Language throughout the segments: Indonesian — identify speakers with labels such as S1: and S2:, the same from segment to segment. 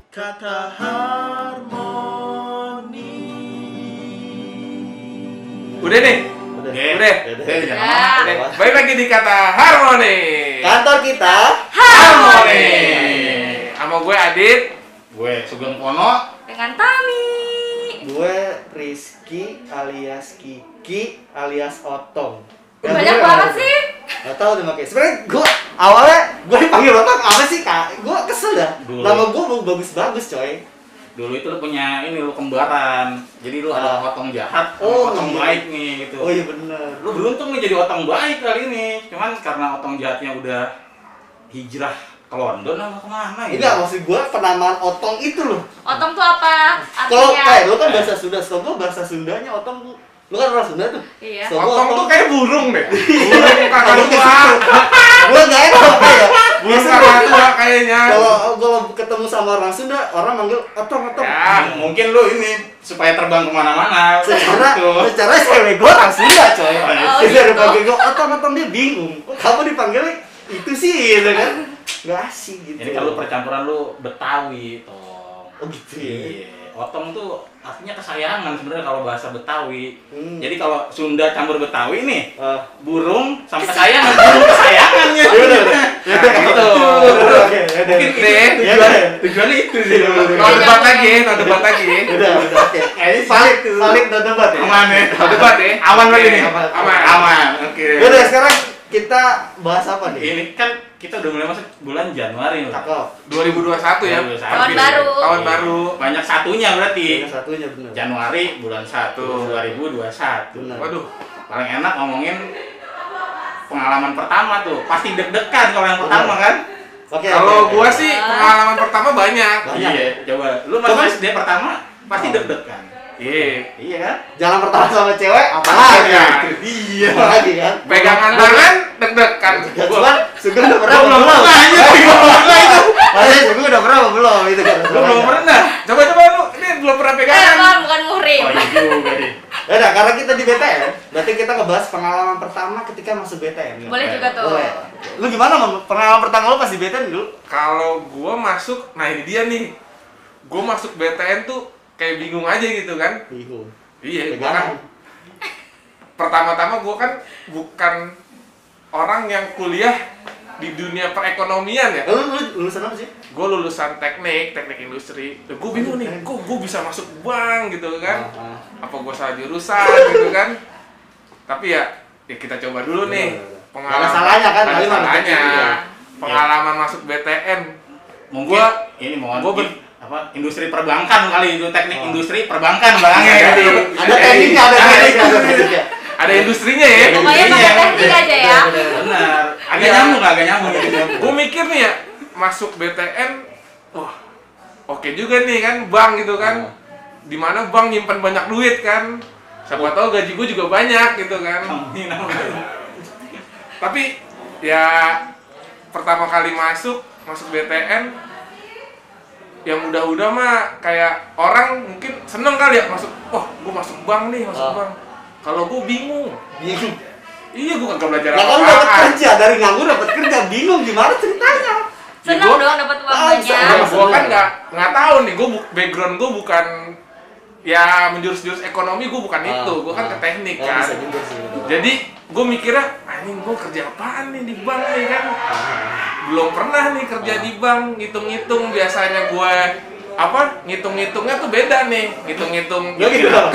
S1: Kata harmoni.
S2: Udah nih. Udah. Baik lagi di Kata Harmoni.
S1: Kantor kita
S2: Harmoni. Sama gue Adit,
S3: Gue Sugeng Pono.
S4: Dengan Tami.
S1: gue Rizky alias Kiki alias Otong.
S4: Banyak banget sih.
S1: Gak tau udah pakai. Sebenarnya gue awalnya gue dipanggil Otong apa sih kak? Gue kesel dah.
S3: Dulu.
S1: Nama gue mau bagus-bagus coy.
S3: Dulu itu lu punya lu kembaran. Jadi lu ada otong jahat, sama
S1: Oh,
S3: otong
S1: iya.
S3: baik nih gitu.
S1: Oh iya bener.
S3: Lu beruntung nih jadi otong baik kali ini. Cuman karena otong jahatnya udah hijrah ke London apa kemana gitu.
S1: Enggak, maksud gue penamaan Otong itu loh.
S4: Otong tuh apa?
S1: Kalau kayak lu
S4: Artinya?
S1: kan bahasa Sunda, setahu gue bahasa Sundanya Otong tuh. Lu kan orang Sunda tuh.
S4: Iya.
S1: Setahu gua
S2: Otong tuh kayak burung deh. Burung kakak tua.
S1: Gue gak enak apa ya.
S2: Burung
S1: Biasanya
S2: kakak tua kayaknya.
S1: kalau ketemu sama orang Sunda, orang manggil Otong.
S2: Ya.
S3: Mungkin lu ini supaya terbang kemana-mana.
S1: Secara cewek gue orang Sunda coy.
S4: Oh,
S1: Jadi
S4: gitu.
S1: dipanggil gue Otong dia bingung. Kok kamu dipanggilnya itu sih gitu kan? Gak asik gitu.
S3: Ini kalau percampuran lu Betawi, Tong.
S1: Oh gitu ya.
S3: Iya. Otong tuh artinya kesayangan sebenarnya kalau bahasa Betawi.
S1: Hmm.
S3: Jadi kalau Sunda campur Betawi nih,
S1: Ah.
S3: burung sama kesayangan, burung kesayangannya.
S1: Yaudah.
S3: Gitu.
S1: Oke, yaudah.
S3: Mungkin itu
S2: Deh.
S3: tujuannya itu sih.
S2: No debat lagi, no debat lagi.
S1: Udah, oke.
S3: Kayaknya
S1: Valid no debat ya.
S3: aman ya.
S2: No debat ya.
S3: Aman lagi nih.
S1: Aman.
S3: Aman. Oke.
S1: Yaudah, sekarang kita bahas apa nih?
S3: Ini kan kita udah mulai masuk bulan Januari loh.
S1: Cakep.
S2: 2021 ya.
S3: 2021.
S4: Tahun baru.
S2: Tahun baru.
S3: Banyak satunya berarti.
S1: Yang satunya bener.
S3: Januari bulan 1 2021.
S1: Bener.
S2: Waduh.
S3: Paling enak ngomongin pengalaman pertama tuh. Pasti deg-degan kalau yang pertama kan?
S1: Oke.
S2: Kalau
S1: oke.
S2: gua sih pengalaman pertama banyak.
S1: Banyak.
S3: Iya, coba. Lu
S1: Coba.
S3: masuk SD pertama pasti deg-degan.
S2: Iya.
S3: Iya kan?
S1: Jalan pertama sama cewek apalagi?
S2: Iya.
S3: Iya.
S1: Apalagi kan?
S2: Pegangan tangan deg-degan.
S1: Cuman Sugeng udah pernah
S3: Gua
S1: apa
S3: belum
S1: belum?
S3: pernah aja. Gua belum pernah itu.
S1: Masih Sugeng udah pernah apa belum? Itu kan.
S3: Gua belum pernah.
S2: Coba lu, ini belum pernah pegangan.
S4: Kan bukan muhrim.
S3: Oh iya juga nih.
S1: Yaudah, karena kita di BTN, berarti kita ngebahas pengalaman pertama ketika masuk BTN.
S4: Boleh juga tuh.
S1: Boleh. Lu gimana, Mam? Pengalaman pertama lu pas di BTN dulu?
S2: Kalau gua masuk, nah ini dia nih. Gua masuk BTN tuh kayak bingung aja gitu kan.
S1: Bingung.
S2: Iya, gua kan
S1: Pegangan.
S2: pertama-tama gua kan bukan orang yang kuliah di dunia perekonomian ya.
S1: Lu lulusan apa sih?
S2: Gue lulusan teknik industri. Gue bingung nih, kok gue bisa masuk bank gitu kan? Apa gue salah jurusan gitu kan? Tapi ya kita coba dulu nih
S1: Nggak ada salahnya kan,
S2: nggak ada
S1: kali mah
S2: salahnya.
S1: gitu, iya.
S2: Pengalaman masuk BTN.
S3: Mungkin
S2: Gua-
S3: ini mohon
S2: gua
S3: industri perbankan kali itu teknik industri perbankan belakangnya
S2: Iya.
S3: jadi
S1: Ada tekniknya, ada tekniknya.
S2: Ada industrinya ya.
S4: Pokoknya pakai teknik aja ya.
S3: benar agak
S2: Iya.
S3: agak nyambung gitu.
S2: Gue mikir nih ya, masuk BTN, wah oke juga nih kan, bank gitu kan. Dimana bank nyimpan banyak duit kan. Siapa tahu gaji gue juga banyak gitu kan. Tapi ya pertama kali masuk BTN yang udah mah kayak orang mungkin seneng kali ya masuk, wah gue masuk bank nih, masuk
S1: Oh.
S2: bank. Kalau gue bingung.
S1: Bingung.
S2: Iya, gue kagak belajar
S1: Lah kamu dapat
S2: apa-apaan.
S1: kerja, dari nganggur dapat kerja, bingung gimana ceritanya?
S4: Seneng
S2: gua-
S4: dong dapat uang
S1: Ah,
S4: banyak.
S1: seneng.
S2: Gue kan nggak tahu nih, background gue bukan ya menjurus-jurus ekonomi, gue bukan itu, gue kan ke teknik
S1: Oh,
S2: kan.
S1: bisa juga sih.
S2: Jadi gue mikirnya, anjing gue kerja apaan nih di bank nih kan? Belum pernah nih kerja di bank, ngitung-ngitung biasanya gue ngitung-ngitungnya tuh beda nih, ngitung-ngitung
S1: Ya gitu dong.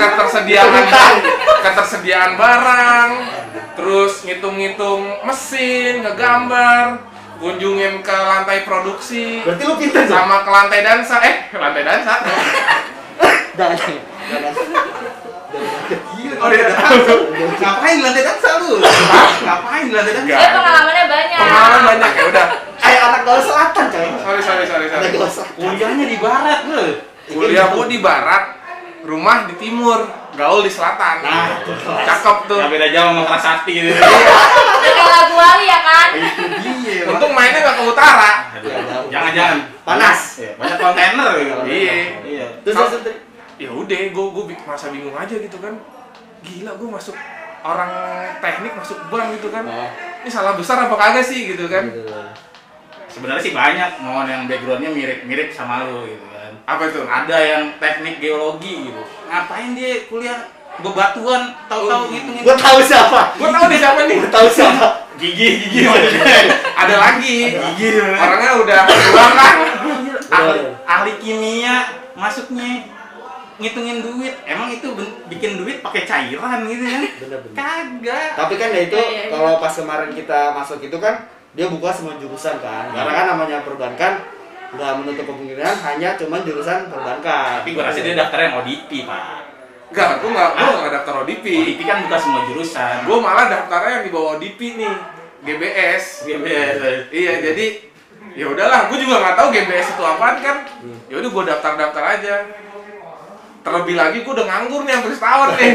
S2: ketersediaan barang, terus ngitung-ngitung mesin, ngegambar, kunjungin ke lantai produksi,
S1: Berarti lu pintar dong?
S2: sama ke lantai dansa, lantai dansa.
S1: Jangan.
S3: Oh iya. Ngapain di lantai dansa lu? Ngapain di lantai dansa?
S2: Enggak.
S4: Dia pengalamannya banyak.
S2: Pengalaman banyak ya udah.
S1: Kayak anak gaul selatan coy.
S2: Sorry.
S1: Anak gaul selatan.
S3: Kuliahnya di barat lu.
S2: Kuliah gua di barat, rumah di timur, gaul di selatan.
S1: Nah,
S2: Cakep tuh.
S3: Nggak beda jauh sama Kerasakti gitu.
S4: Udah kayak lagu Wali ya kan?
S3: Iya.
S2: Untung mainnya nggak ke utara.
S3: Jangan.
S1: Panas.
S3: Iya, banyak kontainer gitu.
S2: Iya.
S3: Iya.
S1: Terus
S2: ya udah gue masa bingung aja gitu kan, gila gue masuk orang teknik masuk bank gitu kan, ini salah besar apa kagak sih gitu kan.
S3: Sebenarnya sih banyak mohon yang backgroundnya mirip sama lu gitu kan.
S2: Apa tuh?
S3: Ada yang teknik geologi gitu, ngapain dia kuliah bebatuan, tahu-tahu ngitungin.
S1: Gue tahu siapa.
S2: Gue tahu nih siapa nih.
S1: Gue tahu siapa.
S3: Gigi maksudnya.
S2: Ada lagi.
S3: Gigi
S2: Orangnya udah pulang kan.
S3: ahli kimia masuknya ngitungin duit. Emang itu bikin duit pakai cairan gitu kan?
S1: Bener-bener.
S3: Kagak.
S1: Tapi kan ya itu
S4: Iya.
S1: kalau pas kemarin kita masuk itu kan dia buka semua jurusan kan. Karena kan namanya perbankan nggak menutup kemungkinan hanya cuman jurusan perbankan.
S3: Tapi gua rasa dia daftarnya ODP, Pak.
S2: Enggak, gue nggak daftar ODP.
S3: ODP kan buka semua jurusan.
S2: Gue malah daftarnya yang di bawah ODP nih, GBS. Iya, jadi ya udahlah, gue juga nggak tahu GBS itu apaan kan. Ya udah gue daftar aja. Terlebih lagi gue udah nganggur nih hampir setahun nih.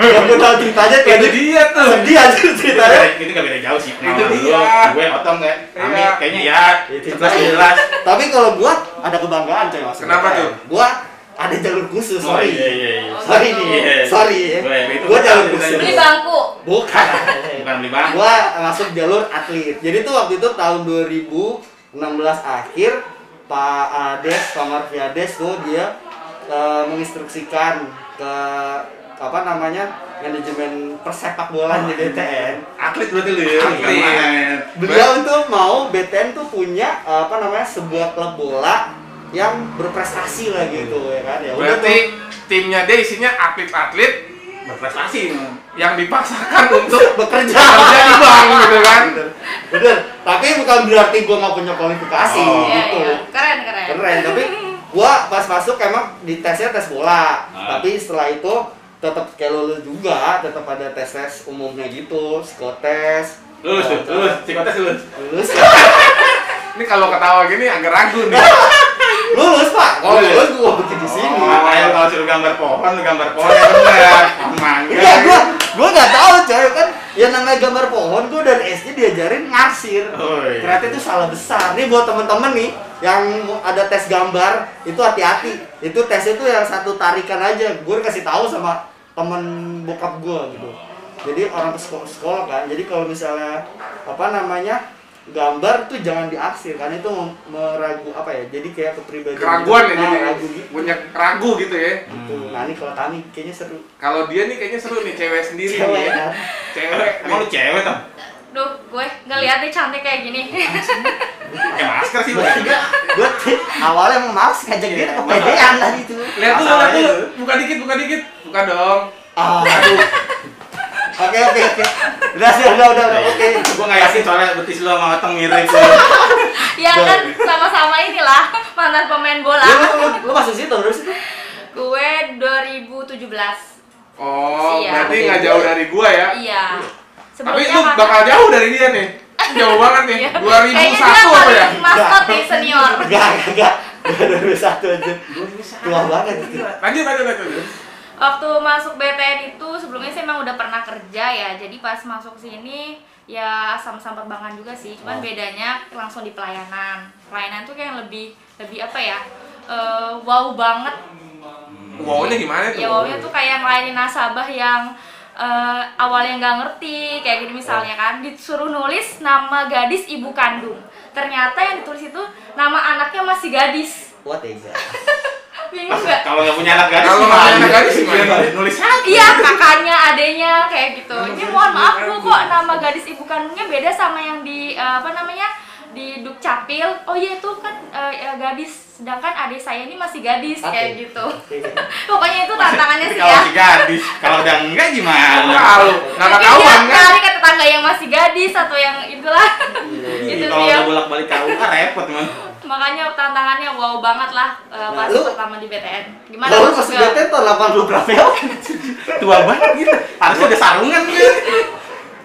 S1: Yang gue tahu ceritanya kayak
S2: Itu dia tuh.
S1: sedih aja ceritanya.
S3: Itu gak beda jauh sih.
S2: Itu
S3: Pengalaman
S2: dia.
S3: lu, gue otong kayak kami
S2: Iya.
S3: kayaknya ya
S1: Itu
S3: 11
S1: Tapi kalau gua ada kebanggaan coy Mas.
S2: Kenapa tuh?
S1: Gua ada jalur khusus,
S3: Oh,
S1: sorry.
S3: iya.
S1: Sorry nih,
S3: Iya.
S1: sorry ya.
S3: Itu
S1: Gua
S3: kan
S1: jalur
S3: ceritanya.
S1: khusus.
S4: Beli bangku.
S1: Bukan.
S3: Bukan beli bangku.
S1: Gua masuk jalur atlet. Jadi tuh waktu itu tahun 2016 akhir Pak Ades, Pak Marfiades tuh dia menginstruksikan ke apa namanya manajemen persepak bolaan di BTN.
S3: Atlet berarti lu ya.
S2: Atlet.
S1: Beliau tuh mau BTN tuh punya apa namanya sebuah klub bola yang berprestasi lah gitu ya kan ya. Udah
S2: Berarti
S1: tuh
S2: timnya dia isinya atlet-atlet
S3: Berprestasi.
S2: yang dipaksakan untuk
S1: bekerja
S2: kerja di bank gitu kan.
S1: Bener. Tapi bukan berarti gua nggak punya kualifikasi
S3: Oh.
S4: Iya,
S1: gitu.
S4: iya. Keren.
S1: Keren. Tapi gua pas masuk emang di tesnya tes bola.
S3: Ah.
S1: Tapi setelah itu tetap kayak lulus juga, tetap ada tes umumnya gitu, psikotes.
S3: Lulus tuh, lulus. Psikotes lulus.
S1: Lulus.
S2: Ini kalau ketawa gini agak ragu nih.
S1: Lulus, Pak.
S2: Oh,
S1: Lulus gua bikin di sini.
S3: Makanya kalau suruh gambar pohon, lu gambar pohon ya bener. Mangga.
S1: Iya, gua nggak tahu coy kan. Yang namanya gambar pohon gua dari SD diajarin ngarsir.
S3: Oh, iya.
S1: Ternyata itu salah besar. Nih buat temen-temen nih yang ada tes gambar itu hati-hati. Itu tesnya tuh yang satu tarikan aja. Gua kasih tahu sama temen bokap gua gitu. Jadi orang sekolah kan. Jadi kalau misalnya apa namanya gambar tuh jangan diarsir kan itu meragu apa ya. Jadi kayak kepribadian.
S2: Keraguan ya
S1: Nah,
S2: jadi.
S1: ragu gitu.
S2: Punya ragu gitu ya.
S1: Gitu. Nah, ini kalau Tami kayaknya seru.
S2: Kalau dia nih kayaknya seru nih, cewek sendiri
S1: Cewek
S2: nih ya.
S1: kan.
S2: Cewek.
S3: Emang lu cewek tuh?
S4: Duh, gue ngeliat nih cantik kayak gini.
S3: Pakai masker sih lu.
S1: Gue awalnya emang males ngajak dia kepedean tadi tuh.
S2: Lihat dulu,
S3: Masalahnya
S2: lihat dulu.
S3: tuh.
S2: Buka dikit. Buka dong.
S1: Aduh. Oke. Udah, oke.
S3: Gue nggak yakin soalnya betis lu sama otong mirip.
S4: Ya kan sama-sama inilah mantan pemain bola.
S1: Lu masuk situ terus itu.
S4: Gue 2017.
S2: Oh,
S4: Siap.
S2: berarti nggak jauh dari gua ya.
S4: Iya.
S2: Tapi
S4: Sebelumnya
S2: lu
S4: mantan-
S2: bakal jauh dari dia nih. Jauh banget nih.
S4: Iya.
S2: 2001
S4: Kayaknya dia
S2: apa ya?
S4: paling maskot nih senior.
S1: Enggak. 2001 aja. Tua banget itu.
S2: Lanjut.
S4: Waktu masuk BTN itu sebelumnya saya emang udah pernah kerja ya. Jadi pas masuk sini ya sama-sama perbankan juga sih. Cuman bedanya langsung di pelayanan. Pelayanan tuh kayak lebih apa ya? Wow banget.
S2: Wow-nya gimana tuh?
S4: Ya wownya tuh kayak ngelayanin nasabah yang awalnya nggak ngerti kayak gini misalnya kan disuruh nulis nama gadis ibu kandung, ternyata yang ditulis itu nama anaknya masih gadis.
S1: Wah, tega.
S4: Bingung nggak?
S3: Kalau nggak punya anak gadis,
S2: Kalau nggak punya anak gadis gimana?
S3: Nulis apa?
S4: Iya, kakaknya, adenya kayak gitu. Ini mohon maaf bu, kok nama gadis ibu kandungnya beda sama yang di apa namanya di Dukcapil. Oh iya itu kan gadis, sedangkan adik saya ini masih gadis kayak gitu. Pokoknya itu tantangannya sih
S3: Kalau
S4: ya.
S3: si gadis, kalau udah enggak gimana?
S2: Tahu, nggak
S4: Mungkin
S2: ketahuan
S4: dia
S2: kan?
S4: cari ke tetangga yang masih gadis atau yang itulah. Itu
S3: Kalau
S4: sih ya.
S3: udah bolak-balik KUA repot man.
S4: Makanya tantangannya wow banget lah pas
S1: lu-
S4: pertama di BTN. Gimana
S1: Lalu
S4: masuk
S1: masuk
S4: ke-
S1: BTN tahun 80 berapa ya?
S3: Tua banget gitu. Harusnya udah sarungan gitu.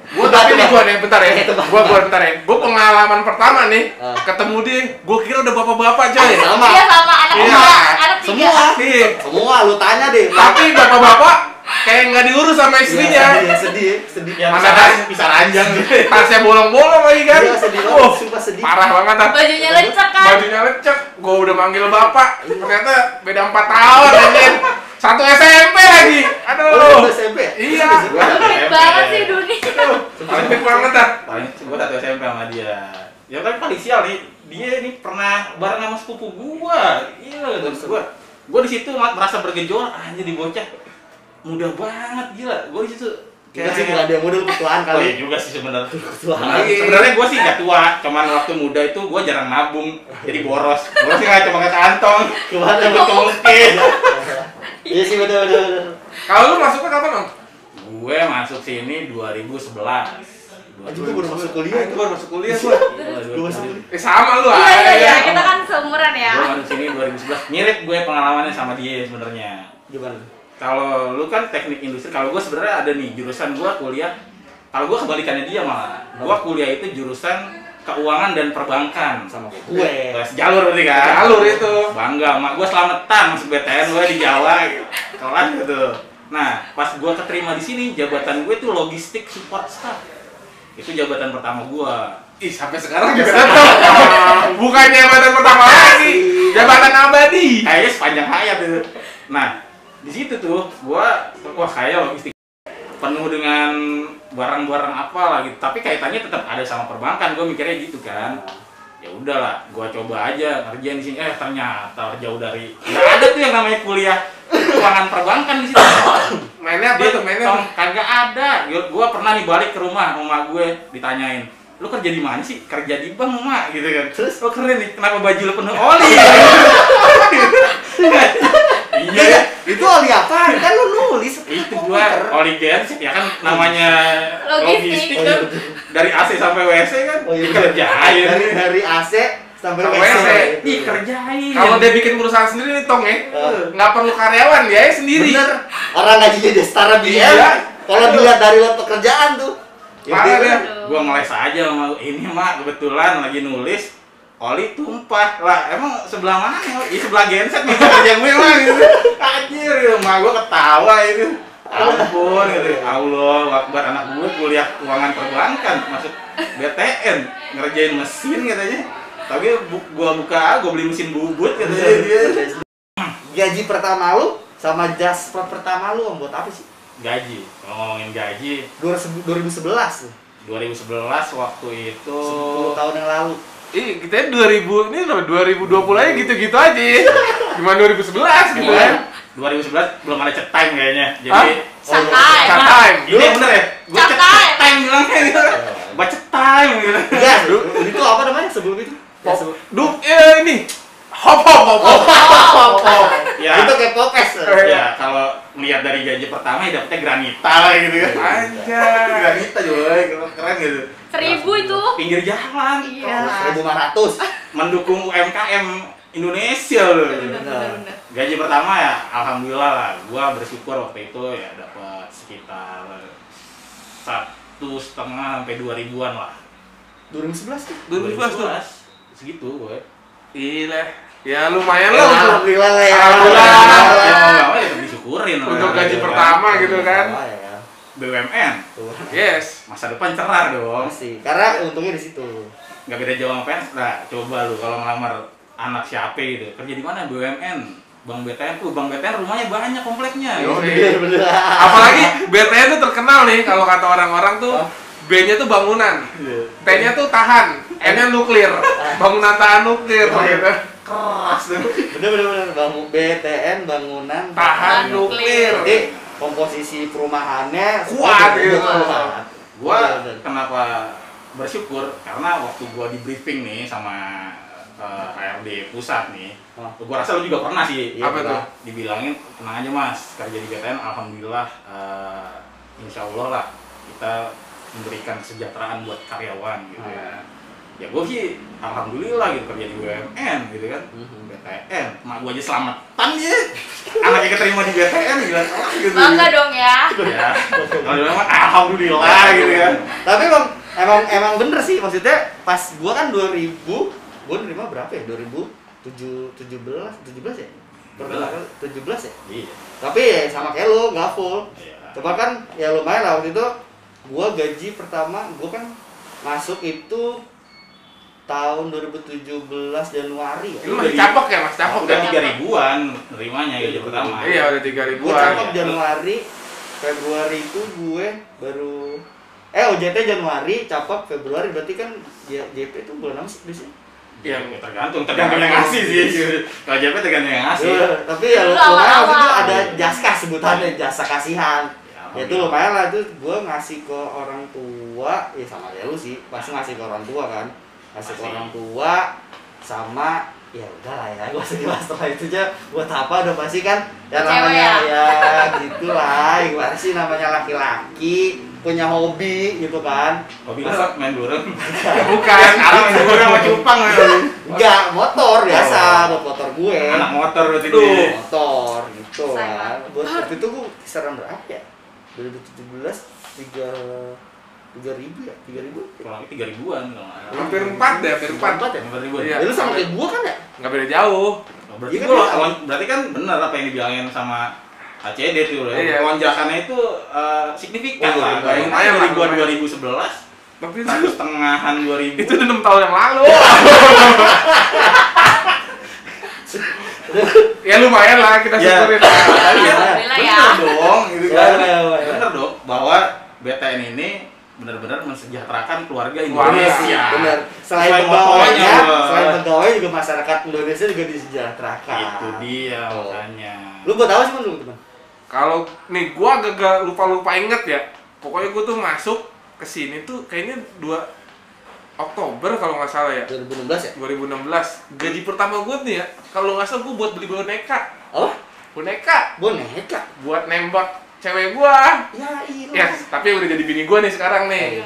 S2: Gua tapi nih gua nih bentar ya.
S1: Itu, Bang.
S2: Gua bentar ya. Gua pengalaman pertama nih
S1: Ah.
S2: ketemu dia, gua kira udah bapak-bapak coy.
S1: Sama.
S4: Iya sama anak
S2: Iya.
S4: tiga, anak tiga.
S1: Semua.
S2: Nih,
S1: Semua lu tanya deh.
S2: tapi bapak-bapak kayak nggak diurus sama istrinya.
S1: Iya, sedih.
S3: Ya
S2: Mana
S3: bisa ranjang gitu.
S2: Tasnya bolong-bolong lagi kan.
S1: Iya, sedih
S2: Wah,
S1: banget, sumpah sedih.
S2: parah banget ah.
S4: Bajunya lecek kan.
S2: Bajunya lecek. Gua udah manggil bapak, ternyata beda 4 tahun anjir. Satu SMP lagi.
S1: Lu
S2: Aduh.
S1: SMP ya?
S2: Iya.
S3: Gua satu
S4: Pelit
S3: SMP.
S4: banget sih Duni.
S2: Paling banget dah.
S3: Paling gua satu SMP sama dia. Ya kan paling sial nih. Dia ini pernah bareng sama sepupu gua. Gila terus gua di situ merasa bergejolak, anjir di bocah muda banget gila. Gua di situ
S1: Kita sih bukan dia muda, ketuaan
S3: Oh
S1: kali.
S3: iya juga sih sebenarnya.
S1: Ketuaan.
S3: Sebenarnya gue sih nggak tua, cuman waktu muda itu gue jarang nabung, jadi boros. Boros nggak cuma ke kantong,
S1: Kemana?
S3: mungkin.
S1: Iya sih bener.
S2: Kalau lu masuknya kapan, Om?
S3: Gue masuk sini 2011.
S1: Anjing gua baru masuk kuliah itu.
S2: baru masuk kuliah gua.
S1: Gua masuk kuliah.
S2: Sama lu
S4: Iya, kita kan seumuran ya.
S3: Gue masuk sini 2011. Mirip gue pengalamannya sama dia sebenarnya.
S1: Gimana?
S3: Kalau lu kan teknik industri, kalau gue sebenarnya ada nih jurusan gue kuliah. Kalau gue kebalikannya dia malah. Gue kuliah itu jurusan keuangan dan perbankan.
S1: Sama kayak gue.
S3: Jalur berarti kan?
S2: Jalur itu.
S3: Bangga, mak gue selamatan masuk BTN gue di Jawa gitu. Kelas gitu. Nah, pas gue keterima di sini, jabatan gue tuh logistik support staff. Itu jabatan pertama gue.
S2: Ih, sampai sekarang juga tetap. Bukan jabatan pertama lagi, jabatan abadi.
S3: Kayaknya sepanjang hayat itu. Nah, di situ tuh gua wah kayak logistik penuh dengan barang-barang apa lah gitu. Tapi kaitannya tetap ada sama perbankan. Gue mikirnya gitu kan. Ya udahlah, gua coba aja ngerjain di sini. Ternyata jauh dari nggak ada tuh yang namanya kuliah keuangan perbankan di situ.
S2: Mainnya apa tuh? Mainnya apa?
S3: Kagak ada. Gua pernah nih balik ke rumah gue ditanyain, lu kerja di mana sih? Kerja di bank, Mak, gitu kan. Terus oh keren nih, kenapa baju lu penuh oli? Iya,
S1: Itu oli apa? Kan lu nulis.
S3: itu gua oli genset ya kan namanya
S4: Logistik.
S3: logistik kan. Dari AC sampai WC kan
S1: Oh iya.
S3: dikerjain.
S1: Dari AC sampai
S2: Sampai
S1: WC.
S2: WC.
S3: Dikerjain.
S2: Kalau dia bikin perusahaan sendiri nih, Tong ya, nggak perlu karyawan, dia sendiri.
S1: Bener. Orang gajinya dia setara BM.
S2: Iya.
S1: Kalau dilihat dari luar pekerjaan tuh.
S2: Parah dia.
S3: Gua ngeles aja sama ini Mak, kebetulan lagi nulis oli tumpah lah, emang sebelah mana? Ya sebelah genset nih kerja gue mah gitu. Anjir, Mak gua ketawa itu. Ampun gitu. Allah, Akbar anak gue kuliah keuangan perbankan masuk BTN ngerjain mesin katanya. Tapi gua beli mesin bubut katanya dia.
S1: Gaji pertama lu sama jaspro pertama lu buat apa sih?
S3: Gaji, kalau ngomongin gaji
S1: 2011 tuh.
S3: 2011 waktu itu
S1: 10 tahun yang lalu.
S2: Ih, kita 2000 ini loh 2020 aja gitu-gitu aja. Gimana 2011 gitu kan?
S3: 2011 belum ada chat time kayaknya. Jadi
S4: Santai.
S2: Chat time.
S3: ini bener ya? Gua
S4: Chat
S3: chat
S4: time.
S3: time bilangnya gitu. Baca time gitu.
S1: Iya, itu apa namanya sebelum itu? Ya, sebelum-
S2: Ini. Hop.
S3: Ya.
S1: Itu kayak podcast.
S3: Ya, kalau lihat dari gaji pertama ya dapetnya granita lah gitu kan.
S2: Anjay.
S3: Granita juga keren gitu.
S4: 1000 itu.
S3: Pinggir jalan.
S4: Iya.
S1: 1.500.
S3: Mendukung UMKM Indonesia loh.
S4: Bener.
S3: Gaji pertama ya alhamdulillah lah. Gua bersyukur waktu itu ya dapat sekitar 1,5 sampai 2 ribuan lah.
S1: 2011 tuh.
S2: 2011 tuh.
S3: Segitu gue.
S2: Gila. Ya lumayan lah untuk
S1: Alhamdulillah lah ya.
S2: Alhamdulillah.
S3: Ya mau
S1: Alhamdulillah.
S3: nggak mau ya disyukurin lah.
S2: untuk gaji
S3: Gitu
S2: pertama gitu kan.
S1: Oh, ya.
S3: BUMN
S1: Tuh.
S2: Yes.
S3: masa depan cerah dong.
S1: Pasti. Karena untungnya di situ.
S3: Nggak beda jauh sama PNS. Nah, coba lu kalau ngelamar anak siapa gitu kerja di mana? BUMN, Bank BTN tuh. Bank BTN rumahnya banyak kompleknya.
S2: Yo.
S1: Bener.
S2: Apalagi BTN tuh terkenal nih kalau kata orang-orang tuh B-nya tuh bangunan, T-nya tuh tahan, N-nya nuklir, bangunan tahan nuklir gitu.
S3: Keras tuh.
S1: Bener. BTN bangunan
S2: Tahan nuklir.
S1: Jadi komposisi perumahannya
S2: Kuat gitu.
S1: kuat.
S3: Gua
S1: Bener.
S3: kenapa bersyukur karena waktu gua di briefing nih sama HRD pusat nih, gua rasa lu juga pernah sih.
S1: Iya,
S2: Apa tuh?
S3: Dibilangin tenang aja Mas, kerja di BTN alhamdulillah insya Allah lah kita memberikan kesejahteraan buat karyawan gitu ya. Ya gue sih alhamdulillah gitu kerja di BUMN gitu kan. BTN, mak gue aja selamatan ya. Anaknya keterima di BTN gila gitu.
S4: Bangga dong ya.
S3: Ya. Kalau memang alhamdulillah gitu ya.
S1: Tapi emang bener sih, maksudnya pas gua kan 2000, gua nerima berapa ya? 2017 ya? Pertama kali 17 ya?
S3: Iya.
S1: Tapi ya sama kayak lu, nggak full.
S3: Iya.
S1: Coba kan ya lumayan lah waktu itu. Gua gaji pertama, gua kan masuk itu tahun 2017 Januari ya.
S2: Lu masih capok ya, Mas? Capok
S3: Udah
S2: kan?
S3: 3.000-an nerimanya gaji pertama.
S2: Iya, udah
S1: Gue
S2: 3.000-an.
S1: cakep Januari, Februari itu gue baru OJT Januari, capek Februari, berarti kan JP itu bulan apa sih biasanya?
S2: Yang
S3: Tergantung yang ngasih sih. Kalau JP tergantung yang ngasih.
S1: Tapi ya
S4: Dulu
S1: lumayan
S4: awal-awal.
S1: waktu itu ada jaska sebutannya, jasa kasihan. Ya itu lumayan lah, itu gue ngasih ke orang tua, ya sama ya lu sih, pasti ngasih ke orang tua kan. Ngasih ke orang tua sama ya udah lah ya, gue sedih setelah itu aja buat apa udah pasti kan ya
S4: Cewek
S1: namanya
S4: ya?
S1: ya gitulah, gimana sih namanya laki-laki punya hobi gitu kan.
S3: Hobi masak main burung.
S2: bukan,
S3: Sekarang main burung sama cupang.
S1: Enggak, motor biasa, buat motor gue.
S3: Anak motor berarti
S2: Tuh.
S3: dia.
S1: Motor gitu
S4: Sayang.
S1: kan. Buat waktu itu gue kisaran berapa ya? 2017 3.000 ya? 3.000?
S3: Kurang lebih 3.000-an kalau nggak salah.
S2: hampir 4 deh, hampir 4.
S1: 4 ya?
S3: 4.000-an.
S2: Iya.
S1: Ya lu sama kayak gue kan ya?
S2: Nggak beda jauh.
S3: Berarti
S1: Iya kan
S3: gua
S1: dia-
S3: berarti kan benar apa yang dibilangin sama ACD tuh ya.
S2: Iya.
S3: Lonjakannya itu signifikan
S1: Oh,
S3: lah.
S1: iya.
S3: Bayangin aja dari gua 2011
S2: Tapi
S3: satu setengahan 2000.
S2: itu udah 6 tahun yang lalu. Ya lumayan lah, kita
S3: Ya.
S2: syukurin lah.
S4: Alhamdulillah ya.
S3: Bener dong, gitu
S1: Ya,
S3: kan.
S1: ya, ya.
S3: Bener dong bahwa BTN ini benar-benar mensejahterakan keluarga
S2: Wah,
S3: Indonesia.
S1: Bener. Selain
S3: Sesuai
S1: pegawainya,
S3: motonya,
S1: selain pegawai juga masyarakat Indonesia juga disejahterakan.
S3: Itu dia
S1: Oh.
S3: makanya.
S1: Lu buat apa sih Man, lu teman?
S2: Kalau nih gua agak lupa inget ya. Pokoknya gua tuh masuk ke sini tuh kayaknya 2 Oktober kalau nggak salah ya.
S1: 2016 ya?
S2: 2016. Gaji pertama gua nih ya, kalau nggak salah gua buat beli boneka.
S1: Oh,
S2: Boneka
S1: boneka.
S2: buat nembak cewek gua.
S1: Ya iya.
S2: Ya, tapi udah jadi bini gua nih sekarang nih.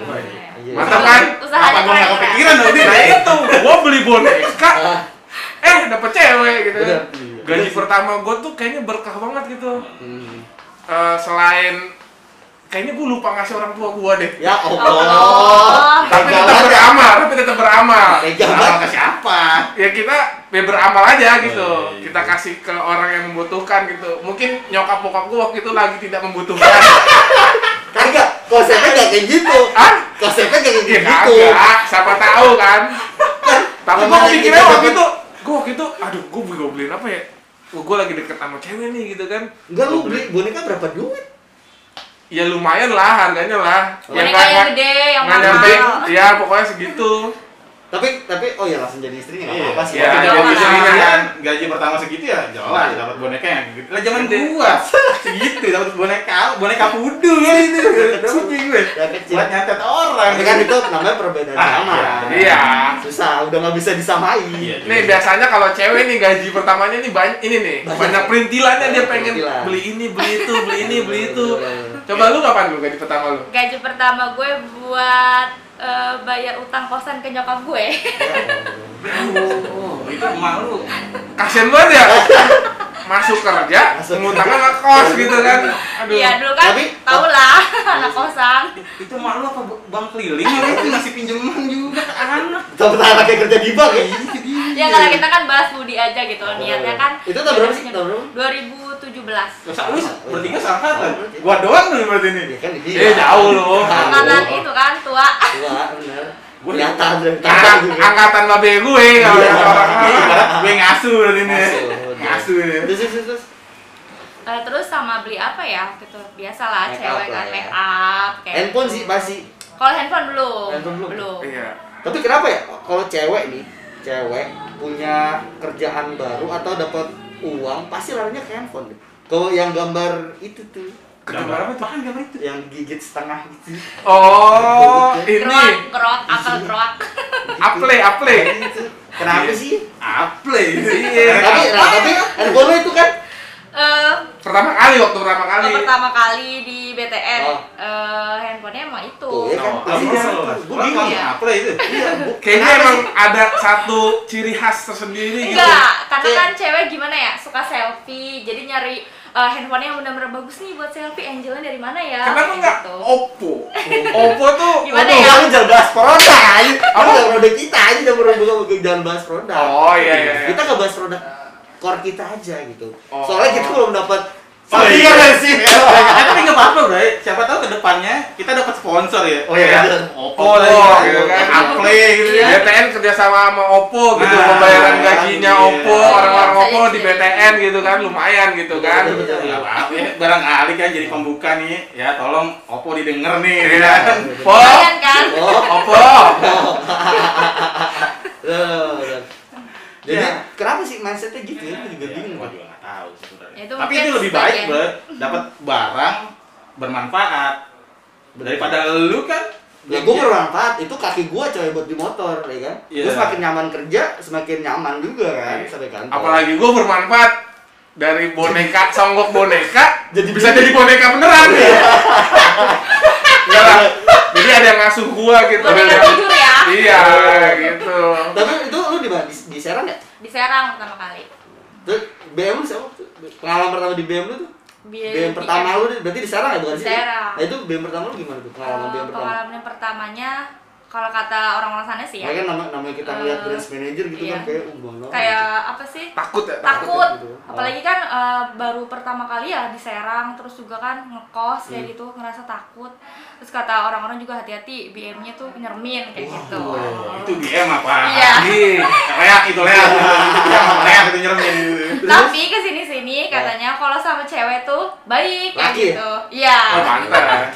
S1: Iya.
S2: Mantap kan?
S4: Usahanya
S3: Apa gua nggak
S4: keren.
S3: kepikiran dong dia?
S2: Nah itu, gua beli boneka,
S1: Ah,
S2: dapet cewek gitu.
S1: Bener.
S2: Gaji pertama gua tuh kayaknya berkah banget gitu.
S1: hmm.
S2: Selain kayaknya gue lupa ngasih orang tua gue deh.
S1: Ya
S4: Oh.
S1: Allah.
S2: Tapi
S1: Tega
S2: tetap
S1: banget.
S2: beramal, tapi tetap beramal.
S1: Tega
S3: Sama
S1: banget.
S3: ke siapa?
S2: Ya kita beramal aja gitu.
S3: Oh, iya.
S2: Kita kasih ke orang yang membutuhkan gitu. Mungkin nyokap bokap gue waktu itu lagi tidak membutuhkan.
S1: Kagak, konsepnya gak kayak gitu.
S2: Ah?
S1: Konsepnya gak kayak
S2: Ya
S1: gitu.
S2: kagak, siapa tahu kan. Tapi gue
S1: Namanya
S2: mikirnya
S1: kita
S2: waktu
S1: dapat-
S2: itu, aduh gue beliin apa ya? Gue lagi deket sama cewek nih gitu kan.
S1: Enggak, lu beli boneka berapa duit?
S2: Ya lumayan lah harganya lah.
S4: Boneka yang gede, yang
S2: nggak nyampe,
S4: mahal.
S2: ya pokoknya segitu.
S1: Tapi oh ya langsung jadi istrinya nggak
S3: Iya,
S1: apa-apa sih.
S2: Iya,
S3: Waktu
S2: iya,
S3: zaman
S2: iya.
S3: istrinya kan gaji pertama segitu ya jelas dapat boneka yang gitu. Lah zaman
S2: Gede.
S3: gua segitu dapat boneka pudul itu. Dapat gue.
S1: Ya kecil.
S3: Buat nyantet orang.
S1: Tapi kan itu namanya perbedaan
S3: Ah,
S1: zaman.
S2: Iya.
S1: Susah, udah nggak bisa disamain.
S3: Iya.
S2: Nih biasanya kalau cewek nih gaji pertamanya nih ini nih banyak perintilannya, dia pengen
S1: Perintilan.
S2: beli ini, beli itu, beli ini, beli itu. Coba lu kapan lu gaji pertama lu?
S4: Gaji pertama gue buat bayar utang kosan ke nyokap gue.
S3: Oh, itu emak lu.
S2: Kasian banget ya. Masuk kerja, ngutangnya nggak kos gitu kan. Aduh.
S4: Iya dulu kan,
S1: Tapi-
S4: tau lah anak kosan.
S3: Itu emak lu apa bank keliling itu ngasih pinjaman juga ke anak.
S1: Tapi anaknya kerja di bank ya?
S4: Ya karena kita kan bahas budi aja gitu, niatnya kan.
S1: Itu tahun berapa sih? Tahun berapa?
S4: 2017.
S3: Lu bertiga seangkatan. Gua doang nih berarti ini.
S1: Ya kan dia.
S2: Jauh lu.
S4: Angkatan itu kan tua.
S1: Tua, bener.
S3: Gua
S1: Kelihatan dari
S2: Angkatan babe gue kalau
S1: Iya.
S2: kata orang lain.
S3: Ibarat gue ngasuh berarti ini.
S1: Ngasuh.
S3: Ngasuh ini.
S1: Terus.
S4: Terus sama beli apa ya? Gitu. Biasalah
S1: Make
S4: cewek
S1: up lah
S4: kan
S1: ya.
S4: make up kayak.
S1: Handphone
S4: gitu.
S1: sih masih.
S4: Kalau handphone belum.
S1: Handphone belum?
S2: Iya.
S1: Tapi kenapa ya? Kalau cewek nih, cewek punya kerjaan baru atau dapat uang, pasti larinya ke handphone deh. Kalau yang gambar itu tuh,
S2: Gambar apa tuh?
S3: Apaan gambar itu?
S1: yang gigit setengah gitu.
S2: Oh, ini
S4: Keroak, apel keroak.
S2: Aple.
S1: Gitu. Kenapa
S3: Iya.
S1: sih?
S3: Apple itu.
S2: Iya.
S1: Tapi handphone lo itu kan
S2: Pertama kali
S4: Pertama kali di BTN,
S1: Oh.
S4: handphonenya emang itu.
S1: Tuh, ya kan?
S3: Oh,
S1: Pasti
S3: apa
S1: dia
S3: lu?
S1: itu. Gua
S3: Orang
S1: bingung
S3: ngomong
S1: ya.
S3: Apple itu.
S1: Iya,
S2: Kayaknya
S1: kenapa
S2: emang
S1: sih?
S2: ada satu ciri khas tersendiri gitu.
S4: Enggak, karena
S1: Kayak-
S4: kan cewek gimana ya, suka selfie, jadi nyari handphonenya yang benar-benar bagus nih buat selfie. Angelnya dari mana ya?
S2: Kenapa
S4: Kayak
S2: enggak
S4: gitu.
S2: Oppo? Oppo tuh
S4: Gimana
S1: Aduh,
S4: ya?
S1: lu jangan bahas produk aja.
S2: Apa?
S1: Apa produk kita aja jangan bahas produk.
S2: Oh iya.
S1: Kita nggak bahas produk core kita aja gitu.
S2: Oh.
S1: Soalnya kita belum dapat Iya nggak sih?
S3: Tapi nggak apa-apa, Bray. Siapa tahu ke depannya kita dapat sponsor ya.
S1: Oh, iya,
S3: Kayak
S1: bener.
S3: Oppo,
S2: gitu kan.
S3: Apple gitu ya.
S2: BTN kerjasama sama Oppo gitu,
S3: Nah,
S2: pembayaran gajinya
S3: iya.
S2: Oppo, orang-orang
S4: Bisa
S2: Oppo di
S4: isi.
S2: BTN gitu kan, lumayan gitu kan.
S1: Betul.
S3: Ya, maaf ya, barangkali kan jadi pembuka nih, ya tolong Oppo didengar nih.
S2: Iya.
S3: Kan?
S2: Oppo,
S4: Lumayan kan?
S1: Oh,
S2: Oppo.
S1: bener. Jadi
S3: Ya.
S1: kenapa sih mindsetnya gitu ya? Gue juga
S3: Ya,
S1: bingung.
S3: gua juga nggak tahu sebenarnya.
S4: Ya, itu
S3: Tapi
S4: mungkin
S3: itu lebih baik,
S4: sebagian.
S3: Bro. Dapat barang bermanfaat daripada lu kan.
S1: Ya gue bermanfaat, itu kaki gue coy buat di motor, ya kan?
S3: Iya.
S1: Gue semakin nyaman kerja, semakin nyaman juga kan sampai kantor.
S2: Apalagi gue bermanfaat dari boneka, songgok boneka, bisa
S1: Jadi-
S2: jadi boneka beneran. Enggak lah. Jadi ada yang ngasuh gua gitu.
S4: Boneka tidur ya?
S2: Iya, gitu.
S1: Tapi itu lu di mana? Di Serang ya?
S4: Di Serang pertama kali.
S1: Terus BM lu siapa tuh? Pengalaman pertama di BM lu tuh? BM pertama lu berarti di Serang ya, bukan
S4: Di
S1: sini?
S4: Serang.
S1: Nah itu BM pertama lu gimana tuh? Pengalaman BM pertama?
S4: Pengalaman yang pertamanya, kalau kata orang-orang sana sih ya,
S1: Ya kan namanya kita ngeliat branch manager gitu
S4: iya.
S1: kan kayak banget.
S4: kayak apa sih?
S2: Takut ya?
S4: Takut,
S1: gitu.
S4: apalagi kan baru pertama kali ya di Serang, terus juga kan ngekos kayak gitu, ngerasa takut. Terus kata orang-orang juga hati-hati, BM-nya tuh nyermin kayak gitu.
S3: Itu DM apa?
S4: Iya.
S3: Reak itu reak. Reak itu nyermin gitu.
S4: Tapi kesini-sini katanya kalau sama cewek tuh baik kayak
S1: Laki ya?
S4: gitu. Iya.
S2: Oh, pantas.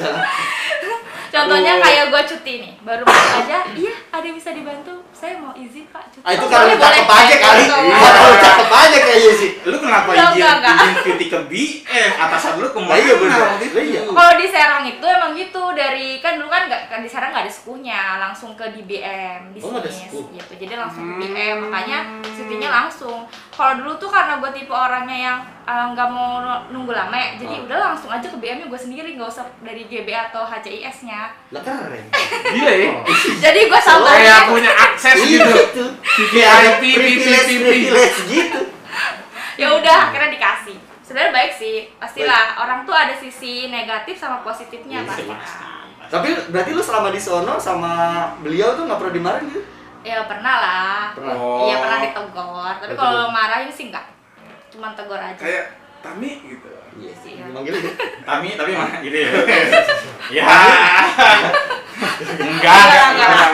S4: Contohnya
S2: Oh.
S4: kayak gue cuti nih, baru masuk aja, iya ada yang bisa dibantu, saya mau izin pak cuti.
S1: Ah itu
S4: Oh,
S1: karena lu
S4: boleh,
S1: cakep aja
S4: boleh,
S1: kali.
S4: gitu.
S1: Iya, lu cakep aja kayaknya sih.
S3: Lu kenapa
S4: Enggak,
S3: izin
S4: enggak.
S3: cuti ke BM? Atasan lu
S1: Nah,
S3: kemana?
S1: iya bener.
S3: waktu itu?
S1: Iya.
S4: Kalau di Serang itu emang gitu, dari kan dulu kan nggak di Serang nggak ada sukunya, langsung ke DBM
S1: Oh, nggak ada
S4: bisnis
S1: suku.
S4: gitu, jadi langsung ke BM, makanya cutinya langsung. Kalau dulu tuh karena gue tipe orangnya yang nggak mau nunggu lama ya, jadi udah langsung aja ke BM-nya gue sendiri, nggak usah dari GB atau HCIS-nya.
S1: Lah keren.
S2: Gila ya.
S4: Jadi gue
S2: Kayak
S4: sabarnya
S2: punya akses
S1: Iya
S2: gitu.
S1: gitu.
S2: VIP,
S1: privilege gitu.
S4: ya udah akhirnya dikasih. Sebenarnya baik sih, pastilah orang tuh ada sisi negatif sama positifnya
S1: Iya,
S4: pasti.
S1: Tapi berarti lu selama di sono sama beliau tuh nggak pernah dimarahin gitu?
S4: Ya pernah lah.
S1: Pernah.
S2: Oh.
S4: Iya pernah ditegur, tapi
S1: Betul.
S4: kalau marahin sih enggak. Cuman tegur aja.
S2: Kayak Tami gitu.
S1: Iya sih.
S4: Iya.
S1: Manggil gitu.
S3: Tapi mana gitu ya. Ya.
S4: Enggak.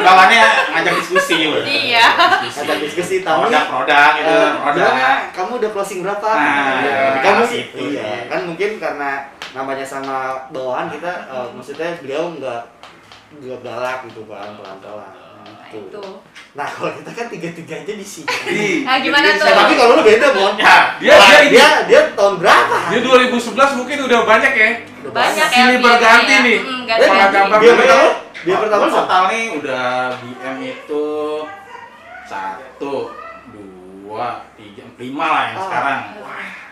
S3: Bawaannya ngajak diskusi loh.
S4: Iya.
S1: Ada diskusi tamu.
S3: Produk gitu, produk.
S1: Gimana? Kamu udah closing berapa?
S3: Nah,
S1: Iya.
S3: iya,
S1: Kamu
S3: kasih itu.
S1: iya. Kan mungkin karena namanya sama bawahan kita, maksudnya beliau nggak galak gitu kan, pelan-pelan.
S4: Nah,
S1: Gitu.
S4: itu.
S1: Nah kalau kita kan tiga-tiganya di sini.
S4: Nah, gimana tuh?
S1: Tapi kalau lu beda, Mon.
S3: Ya,
S1: Dia tahun berapa?
S2: Dia 2011 mungkin udah banyak ya.
S1: Udah
S4: Banyak ya.
S2: Silih berganti nih.
S4: ganti.
S2: Kalau gambar
S1: Dia
S2: dulu
S1: pertama,
S2: ya.
S1: dia pertama sama.
S3: total nih udah BM itu 1, 2, 3, 5 lah yang
S1: Ah.
S3: sekarang.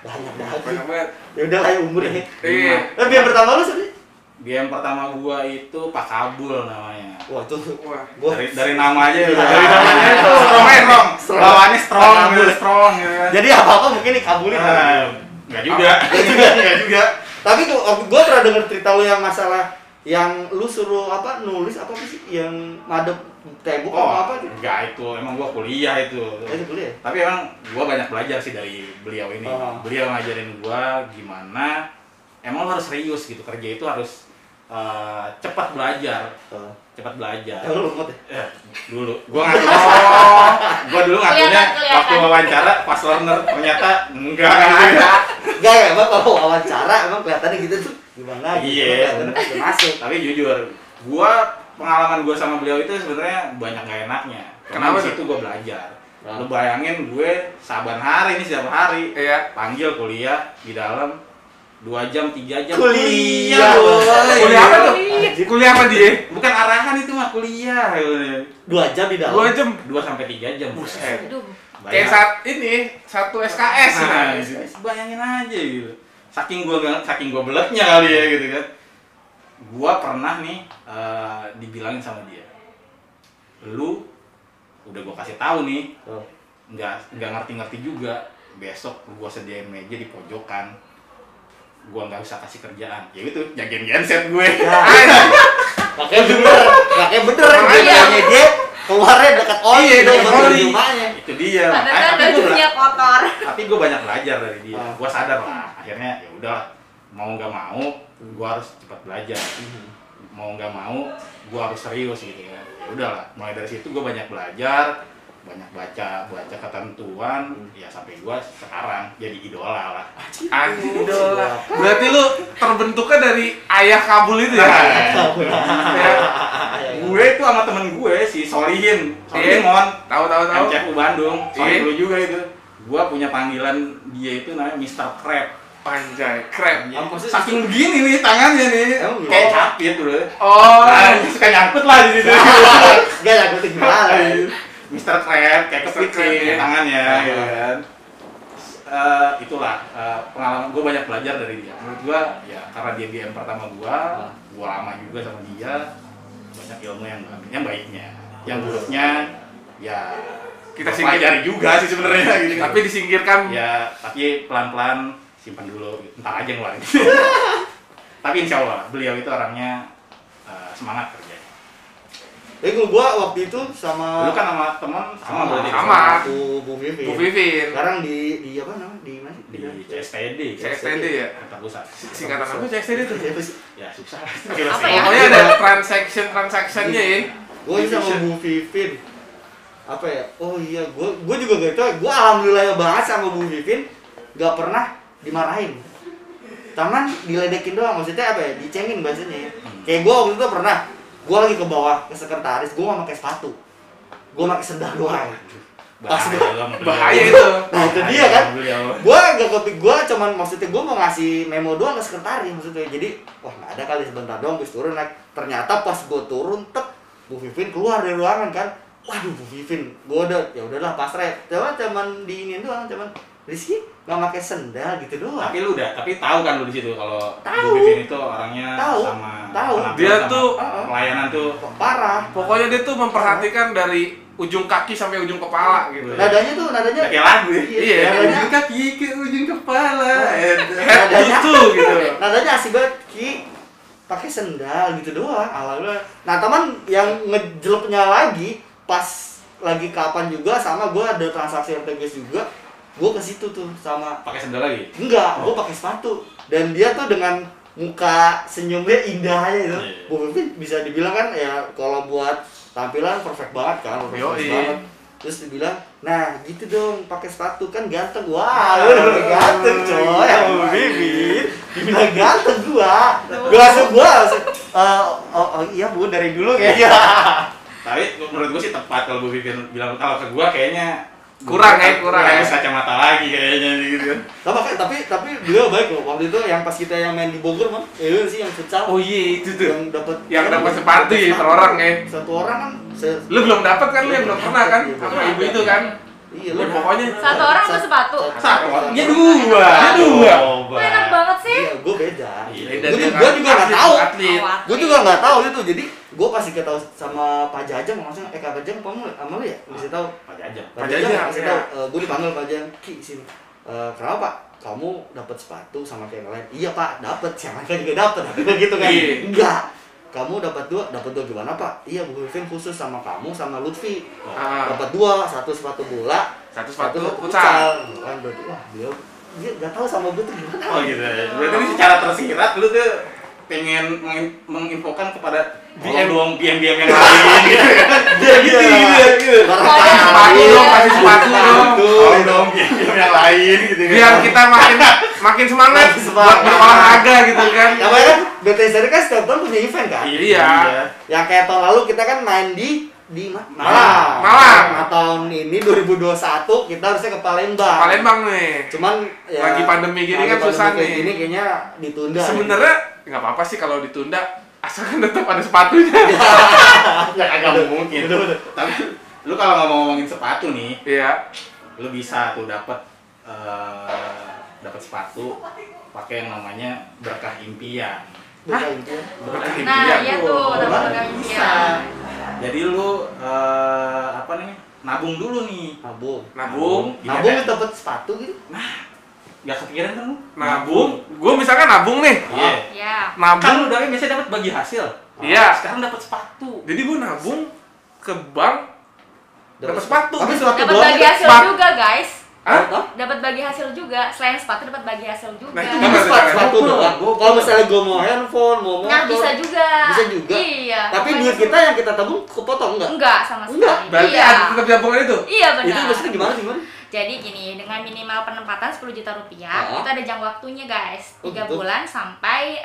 S1: Banyak
S2: Banyak
S1: banget.
S2: banget.
S1: Ya udah lah ya umur ya.
S2: Iya.
S1: Tapi yang pertama lu siapa?
S3: BM pertama gua itu Pak Kabul namanya.
S1: Wah tuh.
S2: Wah.
S1: Gua
S3: Dari nama aja
S1: Iya,
S3: udah.
S1: dari namanya
S2: itu.
S3: strong.
S1: Strong.
S3: Lawannya strong,
S1: Pak Kabul.
S3: strong gitu kan.
S1: jadi apa-apa mungkin dikabulin.
S3: Enggak juga.
S1: Enggak juga. Tapi gua pernah denger cerita lu yang masalah yang lu suruh apa nulis apa sih yang madep tembok apa gitu.
S3: enggak itu. Emang gua kuliah itu.
S1: Itu kuliah.
S3: Tapi emang gua banyak belajar sih dari beliau ini.
S1: Oh.
S3: Beliau ngajarin gua gimana emang lo harus serius gitu. Kerja itu harus cepat belajar.
S1: Oh.
S3: Cepat belajar.
S1: Ya lu lemot ya.
S3: Dulu gua ngakunya gua dulu ngakunya
S4: Kelihatan.
S3: waktu wawancara fast learner ternyata enggak
S1: Enggak ya, emang kalau wawancara emang kelihatannya gitu tuh gimana gitu.
S3: Iya.
S1: Kelihatannya udah masuk.
S3: Tapi jujur gua pengalaman gua sama beliau itu sebenarnya banyak gak enaknya.
S2: Kenapa
S3: Di
S2: tuh?
S3: situ gua belajar.
S1: Nah.
S3: Lu bayangin gue saban hari ini setiap hari
S2: Iya.
S3: panggil kuliah di dalam 2 jam 3 jam
S1: Kuliah,
S3: boy.
S2: Kuliah apa tuh?
S1: Anjir.
S2: Kuliah apa dia?
S3: Bukan arahan itu mah kuliah.
S1: 2 jam di dalam.
S2: 2 jam.
S3: 2 sampai 3 jam.
S2: Buset.
S4: Aduh.
S2: Kayak saat ini satu SKS.
S3: Nah,
S2: Nah,
S3: bayangin aja gitu. Saking gua beletnya kali ya gitu kan. Gua pernah nih dibilangin sama dia. Lu udah gua kasih tahu nih,
S1: Oh.
S3: nggak ngerti-ngerti juga. Besok gua sediain meja di pojokan. Gua nggak bisa kasih kerjaan. Ya itu jagain genset gue.
S1: Makanya bener.
S2: Makanya.
S1: Makanya dia keluarnya dekat oli
S2: Iya,
S1: dong
S2: dekat
S1: baru
S2: oli.
S1: di rumahnya.
S3: Itu dia.
S4: Padahal
S3: Makanya,
S4: kan bajunya kotor.
S3: tapi gue banyak belajar dari dia.
S1: Ah.
S3: Gue sadar lah. Akhirnya ya udahlah. mau nggak mau gue harus cepat belajar, mau nggak mau gue harus serius gitu ya. Ya udahlah, mulai dari situ gue banyak belajar, banyak baca ketentuan, ya sampai gue sekarang jadi idola lah.
S2: Idola. Berarti lu terbentuknya dari ayah kabul itu ya? Ya.
S3: Gue itu sama temen gue si Solihin Mon,
S2: Tahu.
S3: MCU Bandung,
S2: Iya.
S3: lu juga itu. Gue punya panggilan dia itu namanya Mr. Crab.
S2: Panjai, krep.
S3: Saking begini nih tangannya nih,
S1: Emang
S3: kayak
S1: gitu?
S3: capit bro.
S2: Oh,
S3: Nah, suka nyangkut lah di situ.
S1: Gak nyakutin gimana?
S3: Mr. Crab kayak
S2: Mr. Crab,
S3: kepiting
S2: ya.
S3: tangannya gitu kan. Itulah pengalaman gue, banyak belajar dari dia. Menurut gue ya karena dia BM pertama gue lama juga sama dia, banyak ilmu yang baiknya. Yang buruknya ya
S2: Kita
S3: pelajari juga sih sebenarnya gitu.
S2: tapi disingkirkan.
S3: Ya tapi pelan-pelan simpan dulu, ntar aja ngeluarin. Tapi insya Allah beliau itu orangnya semangat kerja.
S1: Gua waktu itu sama
S3: Lu kan sama teman sama berarti
S2: Sama.
S1: Bu Vivi.
S2: Bu Vivin.
S1: Sekarang di apa namanya? Di mana?
S3: di CSTD.
S2: CSTD ya?
S3: Kota Pusat.
S2: Singkatan apa CSTD itu?
S1: Siapa sih?
S3: Ya susah.
S4: Apa ya?
S2: Pokoknya ada transaction-transactionnya ya.
S1: Gua sama Bu Vivin. Apa ya? Oh iya, gua juga gak tau. Gua alhamdulillah banget sama Bu Vivin, gak pernah dimarahin. Taman diledekin doang, maksudnya apa ya? Dicengin bahasanya ya. Kayak gua waktu itu pernah, gua lagi ke bawah ke sekretaris, gua gak pakai sepatu. Gua pakai sendal doang. Pas
S2: Bahaya itu.
S1: Nah, itu dia kan. Gua gak kepik, gua cuman maksudnya gua mau ngasih memo doang ke sekretaris maksudnya. Jadi, wah nggak ada kali sebentar doang, bis turun naik. Ternyata pas gua turun, Bu Vivin keluar dari ruangan kan. Waduh, Bu Vivin, gua ya udahlah pasrah. Cuman diinin doang, cuman Rizky nggak pakai sendal gitu doang.
S3: Tapi tahu kan lu di situ kalau
S1: Tahu.
S3: Bu Vivin itu orangnya
S1: Tahu.
S3: sama
S1: Tahu.
S3: penampilan
S2: Dia
S3: sama
S2: tuh
S3: pelayanan tuh
S1: Parah.
S2: Pokoknya dia tuh memperhatikan dari ujung kaki sampai ujung kepala gitu.
S1: Nadanya
S3: kayak lagu ya.
S2: Iya,
S1: nadanya,
S3: Ujung kaki ke ujung kepala.
S2: Head to toe gitu.
S1: nadanya asik banget Ki. Pakai sendal gitu doang. Alhamdulillah. Nah, teman yang ngejelupnya lagi pas lagi kapan juga sama gua ada transaksi RTGS juga. Gua ke situ tuh sama
S3: Pakai sendal lagi.
S1: enggak, gua pakai sepatu. Dan dia tuh dengan muka senyumnya indah aja itu.
S3: Iya.
S1: Bu Vivin bisa dibilang kan ya kalau buat tampilan perfect banget kan, perfect
S2: Yoi.
S1: banget. Terus dibilang, "Nah, gitu dong, pakai sepatu kan ganteng." Wah, lu ganteng coy, Bu Vivin. Dibilang ganteng gua. Gua langsung oh iya Bu, dari dulu kayaknya.
S3: Tapi menurut gue sih tepat kalau Bu Vivin bilang, kalau ke gue kayaknya
S2: Kurang ya.
S3: harus kacamata lagi kayaknya gitu kan.
S1: Tapi beliau baik loh. Waktu itu yang pas kita yang main di Bogor, Man. Itu sih yang futsal.
S2: Oh iya itu tuh.
S1: Yang dapat
S2: sepatu ya per orang ya.
S1: Satu orang kan
S2: Lu belum dapat kan, lu yang belum pernah kan sama ibu itu kan.
S1: Iya,
S2: Ya, pokoknya
S4: Satu orang sama sepatu.
S3: Satu, dia
S2: dua.
S4: Kok enak banget sih?
S1: Iya, gue beda.
S2: Beda
S1: Gue
S2: dia
S1: juga
S2: kan
S1: nggak
S2: atlet,
S1: tahu.
S2: atlet.
S1: Gue juga nggak tahu itu. Jadi gue pasti ketahui sama Pak Jajang, langsung Kak Jajang kamu sama lu ya? Bisa tahu.
S3: Pak Jajang.
S1: Pak
S2: Pak
S1: Jajang
S2: Jajang,
S1: kasih
S2: iya.
S1: tahu. Gue dipanggil Pak Jajang, Ki sini. Kenapa Pak? Kamu dapat sepatu sama kayak yang lain? Iya Pak, dapat. Yang lain kan juga dapat. Gitu kan?
S2: Iya.
S1: Enggak. Kamu dapat dua gimana Pak? Iya, Bu Vivin khusus sama kamu sama Lutfi. Dapat dua, satu sepatu bola,
S2: Satu sepatu
S1: futsal. Kan berarti wah dia nggak tahu sama gue tuh gimana.
S3: Oh gitu ya. Berarti ini secara tersirat lu tuh pengen menginfokan kepada dong BM-BM yang lain gitu kan. Gitu.
S2: Sepatu dong, kasih sepatu dong.
S3: Tolong dong BM-BM yang lain gitu kan.
S2: Biar kita makin semangat
S1: Makin semangat.
S2: buat berolahraga gitu kan.
S1: Ya kan BTS kan setiap tahun punya event kan.
S2: Iya.
S1: Yang kayak tahun lalu kita kan main di
S2: Malang.
S1: Nah, tahun ini 2021 kita harusnya ke Palembang.
S2: Palembang nih.
S1: Cuman ya,
S2: Lagi pandemi gini kan
S1: lagi
S2: susah
S1: pandemi kayak
S2: nih.
S1: Gini kayaknya ditunda.
S2: Sebenarnya nggak apa-apa sih kalau ditunda, asalkan tetap ada sepatunya.
S3: Ya agak mungkin.
S1: Bener-bener.
S3: Tapi lu kalau ngomongin sepatu nih,
S2: Iya.
S3: lu bisa tuh dapat sepatu pakai yang namanya berkah impian.
S1: Bukan itu.
S3: Berkah
S4: Nah,
S3: impian
S4: iya
S3: tuh.
S4: tuh, dapat
S1: Gimana?
S4: pegang
S3: Bisa.
S4: impian.
S3: Jadi lu apa nih? Nabung dulu nih.
S1: Nabung.
S2: Nabung.
S3: Gini
S1: Nabung
S3: kan?
S1: dapat sepatu gitu.
S3: Nggak kepikiran kan lu?
S2: Nabung. Gue misalkan nabung nih.
S3: Iya.
S4: Ya.
S3: Kan
S2: Nabung.
S3: lu dari biasanya dapat bagi hasil.
S2: Iya.
S3: Sekarang dapat sepatu.
S2: Jadi gue nabung ke bank dapat sepatu.
S1: Tapi
S2: gitu.
S1: sepatu
S4: Dapat
S1: doang
S4: bagi
S1: gitu.
S4: hasil
S2: Pak.
S4: juga, guys.
S1: Hah?
S4: Dapat bagi hasil juga. Selain sepatu dapat bagi hasil juga.
S2: Nah, itu
S1: Ini sepatu doang. Kalau misalnya gue mau handphone, mau motor,
S4: Nah, bisa juga.
S1: Bisa juga.
S4: Iya.
S1: Tapi duit kita yang kita tabung kepotong enggak?
S4: Enggak sama
S1: Enggak.
S4: sekali.
S2: Berarti
S4: Iya.
S2: ada tetap tabungan itu?
S4: Iya benar.
S1: Itu maksudnya gimana?
S4: Jadi gini, dengan minimal penempatan 10 juta rupiah,
S1: Oh.
S4: itu ada jangka waktunya guys, 3
S1: Oh, gitu.
S4: bulan sampai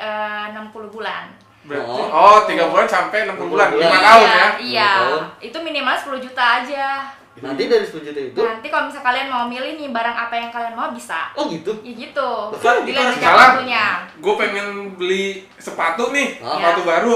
S4: 60 bulan.
S2: Berarti, 3 bulan sampai 60 bulan, 5
S1: Iya,
S2: tahun ya?
S4: Iya,
S1: 5 tahun.
S4: itu minimal 10 juta aja.
S1: Nanti dari 10 juta itu?
S4: Nanti kalau misal kalian mau milih nih barang apa yang kalian mau bisa.
S1: Oh gitu?
S4: Ya gitu.
S3: Kan,
S4: Dilihat
S3: itu
S4: jangka
S2: salah.
S4: waktunya.
S2: Gue pengen beli sepatu nih,
S1: Ah.
S2: sepatu baru.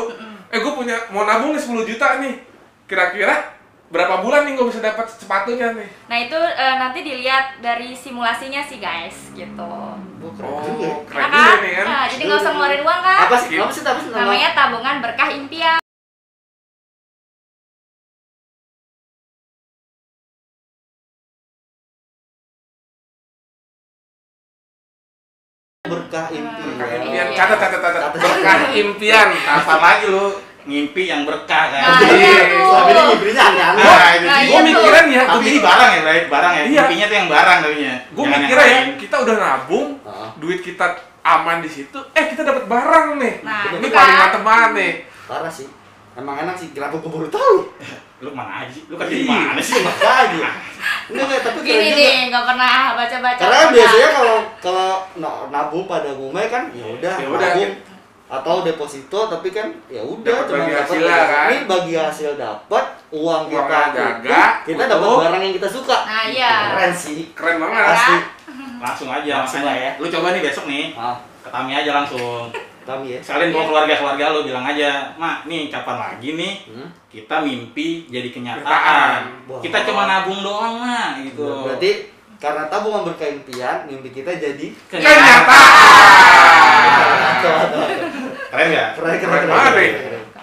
S2: Gue punya, mau nabung nih 10 juta nih. Kira-kira berapa bulan nih gue bisa dapat sepatunya nih?
S4: Nah itu nanti dilihat dari simulasinya sih guys, gitu.
S1: Oh, keren juga ya.
S2: Keren
S4: Nah,
S2: juga nih kan?
S4: Nah, jadi nggak usah ngeluarin uang kan?
S1: Apa sih? Apa sih?
S4: Namanya tabungan berkah impian.
S1: Berkah
S2: Berkah
S1: impian.
S2: impian,
S4: Iya.
S2: catat. Berkah impian.
S3: Kapan lagi lu ngimpi yang berkah kan?
S4: Nah,
S1: Iya,
S4: iya tuh.
S1: selama ini ngimpinya aneh-aneh.
S3: Nah, itu
S4: Nah,
S3: dia.
S4: iya
S2: Gue
S4: tuh.
S2: mikiran ya,
S3: Tapi ini barang ya, Bray? Barang ya?
S2: Iya.
S3: Mimpinya tuh yang barang tadinya.
S2: Gue
S3: Jangan
S2: mikirnya
S3: yang
S2: ya,
S3: lain.
S2: kita udah nabung,
S1: Ah.
S2: duit kita aman di situ, kita dapat barang nih.
S4: Nah,
S2: Ini
S4: itu
S2: paling
S4: kan.
S2: mantep banget nih.
S1: Parah sih. Emang enak sih, kenapa gue baru tahu?
S3: Lu mana aja? Lu kerja
S2: Iya.
S3: di mana sih?
S1: Makanya. Enggak, tapi keren
S4: Gini
S1: juga.
S4: nih, nggak pernah baca-baca.
S1: Karena kan biasanya kalau nabung pada umumnya kan ya udah
S2: Ya udah,
S1: nabung atau deposito, tapi kan ya udah
S2: Dapat
S1: cuma
S2: bagi
S1: dapat
S2: hasilnya, kan?
S1: ini bagi hasil dapat uang kita
S2: Uangnya jaga,
S1: kita dapat
S2: utuh.
S1: barang yang kita suka.
S4: Nah, iya.
S1: Keren sih.
S2: Keren banget.
S1: Asli.
S3: Langsung aja,
S1: Langsung
S3: makanya.
S1: ya.
S3: Lu coba nih besok nih,
S1: Ah,
S3: ke Tami aja langsung.
S1: kami ya.
S3: Sekalian bawa keluarga-keluarga lu, bilang aja, Mak, nih kapan lagi nih kita mimpi jadi kenyataan.
S2: Kenyataan.
S1: Wah.
S3: Kita cuma nabung doang, Mak, gitu.
S1: Berarti karena tabungan berkah impian, mimpi kita jadi
S2: Kenyataan.
S3: Keren nggak?
S2: Keren banget, nih.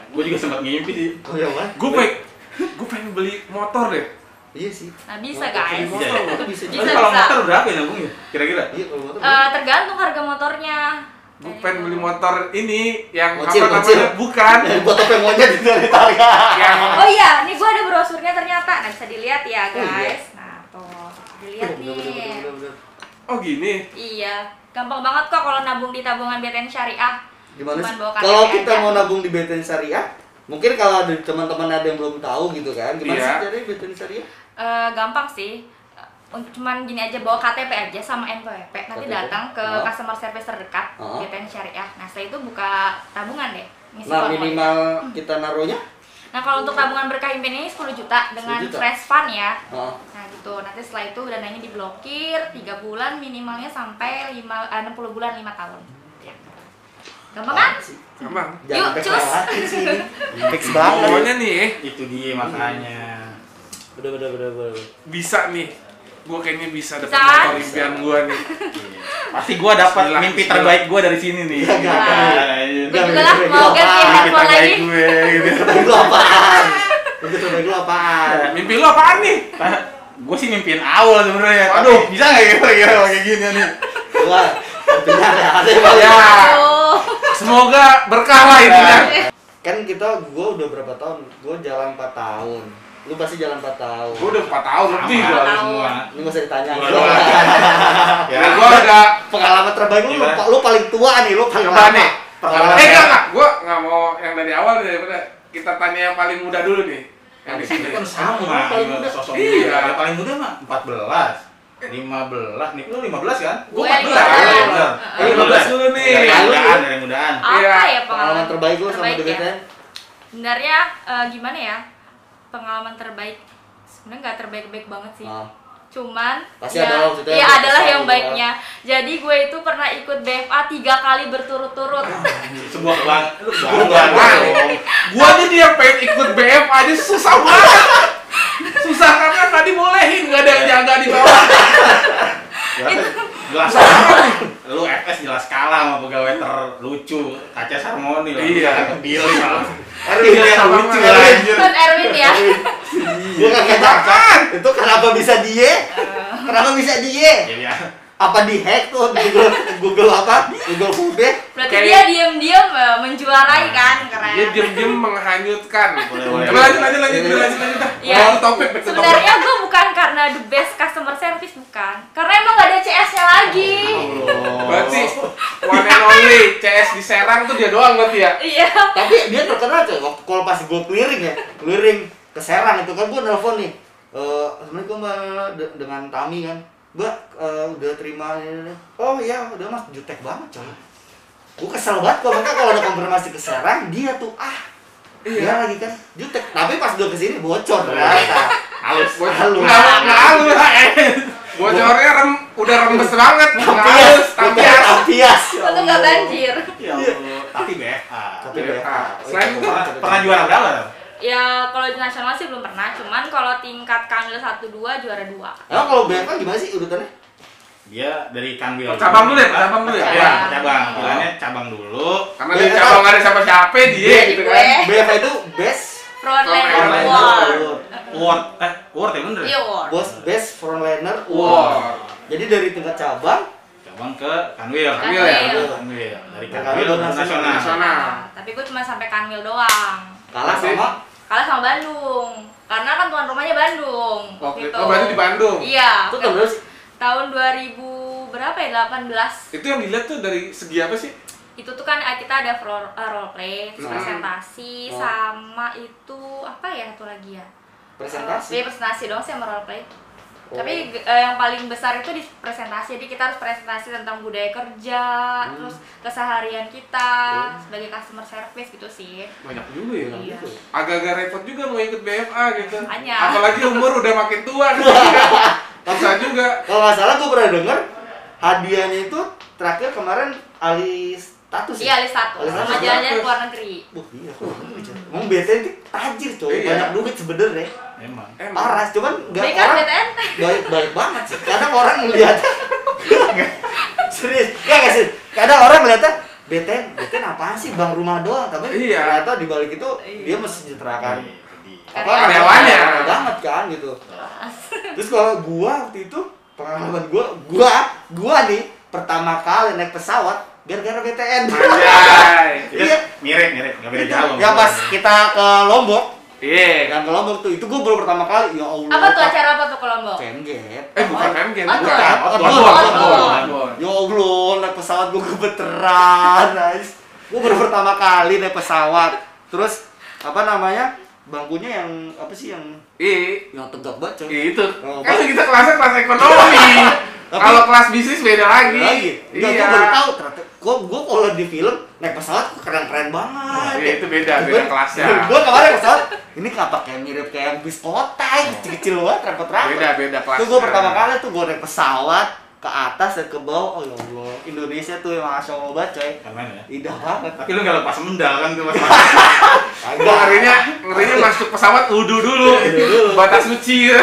S3: Gue juga sempat ngimpi sih.
S1: Oh ya Mas?
S2: Gue pengen beli motor deh.
S1: Iya sih.
S4: Nah, bisa guys.
S3: Bisa ya?
S1: Itu bisa
S4: Bisa,
S3: Tapi
S1: juga.
S3: kalau
S4: bisa.
S3: motor berapa ya nabungnya? Kira-kira?
S1: Iya, kalau motor.
S4: Tergantung harga motornya.
S2: Gue pengen beli motor ini yang
S1: Bocil,
S2: apa
S1: bocil.
S2: namanya? Bukan.
S1: Yang buat topeng monyet itu dari tarik.
S2: Yang
S4: Oh iya, nih gua ada brosurnya ternyata. Nah, bisa dilihat ya,
S1: Oh, iya.
S4: guys. Nah, tuh. Dilihat nih.
S1: Bener.
S2: oh gini.
S4: Iya, gampang banget kok kalau nabung di tabungan BTN Syariah.
S1: Gimana
S4: Cuman
S1: sih?
S4: bawa
S1: Kalau
S4: KTP
S1: kita
S4: aja.
S1: mau nabung di BTN Syariah, mungkin kalau ada teman-teman ada yang belum tahu gitu kan, gimana
S2: Iya.
S1: sih caranya BTN Syariah?
S4: Gampang sih. Cuman gini aja, bawa KTP aja sama NPWP. Nanti
S1: KTP.
S4: datang ke
S1: Oh.
S4: customer service terdekat
S1: Oh.
S4: BTN Syariah. Nah, setelah itu buka tabungan deh. Ngisi
S1: Nah,
S4: formulir.
S1: minimal kita naruhnya?
S4: Nah, kalau untuk tabungan berkah impian ini 10 juta dengan
S1: 10 juta.
S4: fresh fund ya.
S1: Oh.
S4: Nah gitu, nanti setelah itu dananya diblokir 3 bulan minimalnya sampai 60 bulan 5 tahun ya. Gampang kan?
S2: Gampang.
S1: Jangan
S4: Yuk,
S1: sampai
S4: cus.
S1: kelewatan sih ini. Fix banget.
S2: Pokoknya nih,
S3: Itu dia makanya.
S1: Bener.
S2: bisa nih. Gue kayaknya bisa dapat
S4: Bisa kan?
S2: motor impian gue nih.
S3: Pasti gua dapat
S2: Bismillah,
S3: mimpi
S2: bismillah.
S3: terbaik gua dari sini nih.
S1: Iya, iya.
S4: Gue juga lah mau ganti
S3: Mimpi
S4: handphone
S3: terbaik
S4: lagi.
S3: gue gitu.
S1: Terbaik lu apaan? Itu terbaik lu apaan?
S2: Mimpi lo apaan nih?
S3: Gue sih mimpiin awal sebenarnya.
S2: Waduh.
S3: Aduh, bisa nggak ya kira-kira kayak gini nih?
S1: Gua benar ya, ada yang balik.
S2: Ya,
S4: Oh.
S2: semoga berkah lah intinya.
S1: Kan gua udah berapa tahun? Gua jalan 4 tahun. Lu pasti jalan 4 tahun.
S2: Gue udah 4 tahun lebih
S3: Sama
S2: gue.
S3: lu semua.
S1: Ini gak usah ditanya.
S3: Gua-
S1: Gua-
S3: Ya,
S2: Ya, gue udah
S1: Pengalaman terbaik lu,
S3: Gimana?
S1: lu paling tua nih, lu paling
S2: coba
S1: lama.
S2: nih.
S1: Pengalaman
S2: Enggak. Gue nggak mau yang dari awal nih, daripada kita tanya yang paling muda dulu nih. Yang di sini.
S3: Itu kan sama,
S1: Paling muda.
S3: sosok
S2: Iya.
S3: muda. Yang paling muda mah 14. 15. Nih, lu 15 kan?
S4: Gue
S2: 14.
S4: 15.
S2: 15 dulu nih.
S3: Dari mudaan.
S4: Apa
S2: Iya.
S4: ya
S1: Pengalaman terbaik lu sama
S4: terbaik ya?
S1: DBTN?
S4: Sebenarnya gimana ya? Pengalaman terbaik sebenarnya nggak terbaik-baik banget sih.
S1: Ah.
S4: Cuman
S1: Pasti
S4: ya,
S1: ada maksudnya
S4: ya
S1: yang
S4: adalah
S1: besar
S4: yang
S1: gitu
S4: baiknya. Jadi gue itu pernah ikut BFA 3 kali berturut-turut.
S3: Sebuah
S2: Gua
S3: kebanggaan dong.
S2: Gua aja dia pengen ikut BF aja susah banget. Susah karena nggak dibolehin, nggak ada yang jaga di bawah.
S3: Jelas lu FS jelas kalah sama pegawai terlucu kaca Sarmoni lah.
S2: Iya.
S3: Billy malah.
S1: Erwin,
S3: Billy yang
S2: sama
S3: lucu
S2: banget.
S3: lah anjir.
S4: Terus Erwin ya.
S1: Gua kagak nyangka. Itu kenapa bisa dia? Kenapa bisa dia?
S3: Ya
S1: apa di hack tuh di Google apa? Google Food.
S4: Berarti
S2: Kayak-
S4: dia diam-diam menjuarai kan, keren.
S2: Dia diam-diam menghanyutkan.
S3: Boleh.
S2: Coba lanjut.
S4: Iya.
S2: Oh, topik.
S4: Sebenarnya gue bukan karena the best customer service, bukan. Karena emang gak ada CS-nya lagi.
S2: Berarti one and only CS di Serang tuh dia doang berarti ya?
S4: Iya.
S1: Tapi dia terkenal coy, waktu kalau pas gue clearing ke Serang itu kan gue nelpon nih. Assalamualaikum Mbak, dengan Tami kan. Mbak, udah terima ini. Oh iya, udah Mas, jutek banget coy. Gue kesel banget kok, makanya kalau ada konfirmasi ke Serang, dia tuh
S2: Iya.
S1: dia lagi kan jutek. Tapi pas gue kesini bocor ternyata.
S3: Halus.
S1: Halus.
S2: Nggak halus. Bocornya udah rembes banget.
S1: Tampias. Tampias.
S4: Untung gak banjir.
S3: Ya Allah, tapi BFA.
S1: Tapi BFA.
S2: Selain itu,
S3: Pernah juara berapa?
S4: Ya kalau di nasional sih belum pernah, cuman kalau tingkat Kanwil 1-2 juara 2.
S1: Emang kalau BFA gimana sih urutannya?
S3: Dia dari Kanwil.
S2: Cabang dulu deh, cabang dulu ya.
S3: Iya, cabang. Bilangnya cabang dulu.
S2: Karena di cabang nggak ada siapa-siapa dia gitu kan.
S1: BFA itu best
S4: Frontliner
S2: Frontliner
S4: Award.
S3: Award ya bener?
S4: Iya, award.
S1: best frontliner
S2: Wow.
S1: Jadi dari tingkat cabang
S3: Cabang ke Kanwil.
S2: Kanwil ya?
S3: Kanwil. Dari
S1: Nah,
S3: Kanwil
S1: Kanwil
S3: ke nasional.
S2: Nasional.
S4: Tapi gue cuma sampai Kanwil doang.
S1: kalah
S2: Masih?
S1: sama
S4: Kalah sama Bandung. Karena kan tuan rumahnya Bandung.
S2: Oke.
S4: Gitu.
S2: Oh, berarti di Bandung.
S4: Iya.
S1: itu tahun berapa sih?
S4: Tahun 2000 berapa ya? 18.
S2: Itu yang dilihat tuh dari segi apa sih?
S4: Itu tuh kan kita ada role play, terus presentasi,
S1: Oh.
S4: sama itu apa ya satu lagi ya?
S1: Presentasi.
S4: Iya, presentasi dong sih sama role play.
S1: Oh.
S4: Tapi yang paling besar itu di presentasi, jadi kita harus presentasi tentang budaya kerja, terus keseharian kita sebagai customer service gitu sih.
S2: Banyak juga ya.
S4: Iya.
S2: Agak-agak repot juga mau ikut BFA gitu.
S4: Makanya.
S2: Apalagi umur udah makin tua gitu. Susah juga.
S1: Kalau nggak salah gue pernah denger hadiahnya itu terakhir kemarin alih status
S4: Iya, alis satu,
S1: Alis
S4: sama
S1: status.
S4: jalan-jalan ke luar negeri.
S1: Iya, emang BTN itu tajir coy,
S2: Iya.
S1: banyak duit sebenernya.
S3: Emang.
S1: Parah, cuman nggak
S4: Baik kan
S1: orang
S4: BTN?
S1: baik banget sih. Kadang orang ngeliat serius, ya nggak sih? Kadang orang ngeliatnya BTN apaan sih, bang rumah doang, tapi
S2: Iya.
S1: ternyata di balik itu dia mensejahterakan apa
S2: Karyawannya.
S1: karyawannya banget kan gitu. Terus kalau gua waktu itu pengalaman gua nih pertama kali naik pesawat gara-gara BTN.
S2: Anjay.
S1: Iya.
S3: Mirip, nggak beda jauh.
S1: Ya pas kita ke Lombok,
S2: Iya.
S1: yang ke Lombok tuh itu gua baru pertama kali. Ya Allah.
S4: Apa tuh acara apa tuh ke Lombok?
S1: Camgap.
S2: Bukan MG,
S4: Oh,
S2: bukan.
S1: Outbound. Ya Allah, naik pesawat gua kebeteran, guys. Gua baru pertama kali naik pesawat. Terus apa namanya? Bangkunya yang apa sih yang
S2: Iya.
S1: tegak banget coy.
S2: Itu.
S1: Oh,
S2: Kan kita kelasnya kelas ekonomi.
S1: Tapi-
S2: Kalau kelas bisnis beda lagi.
S1: Lagi. Enggak,
S2: Iya.
S1: gua baru tahu ternyata gua kalau di film naik pesawat kok keren-keren banget.
S2: Iya, itu beda kelasnya.
S1: Gua kemarin pesawat ini kenapa kayak mirip kayak bis kota, kecil-kecil banget, repot-repot.
S2: Beda kelasnya.
S1: Itu gua pertama kali tuh gua naik pesawat ke atas dan ke bawah. Oh ya Allah, Indonesia tuh emang Masya Allah banget coy.
S3: Keren ya.
S1: Indah banget.
S3: Tapi lu nggak lepas mendal kan tuh mas.
S2: Gua ngerinya masuk pesawat wudu dulu. Batas suci.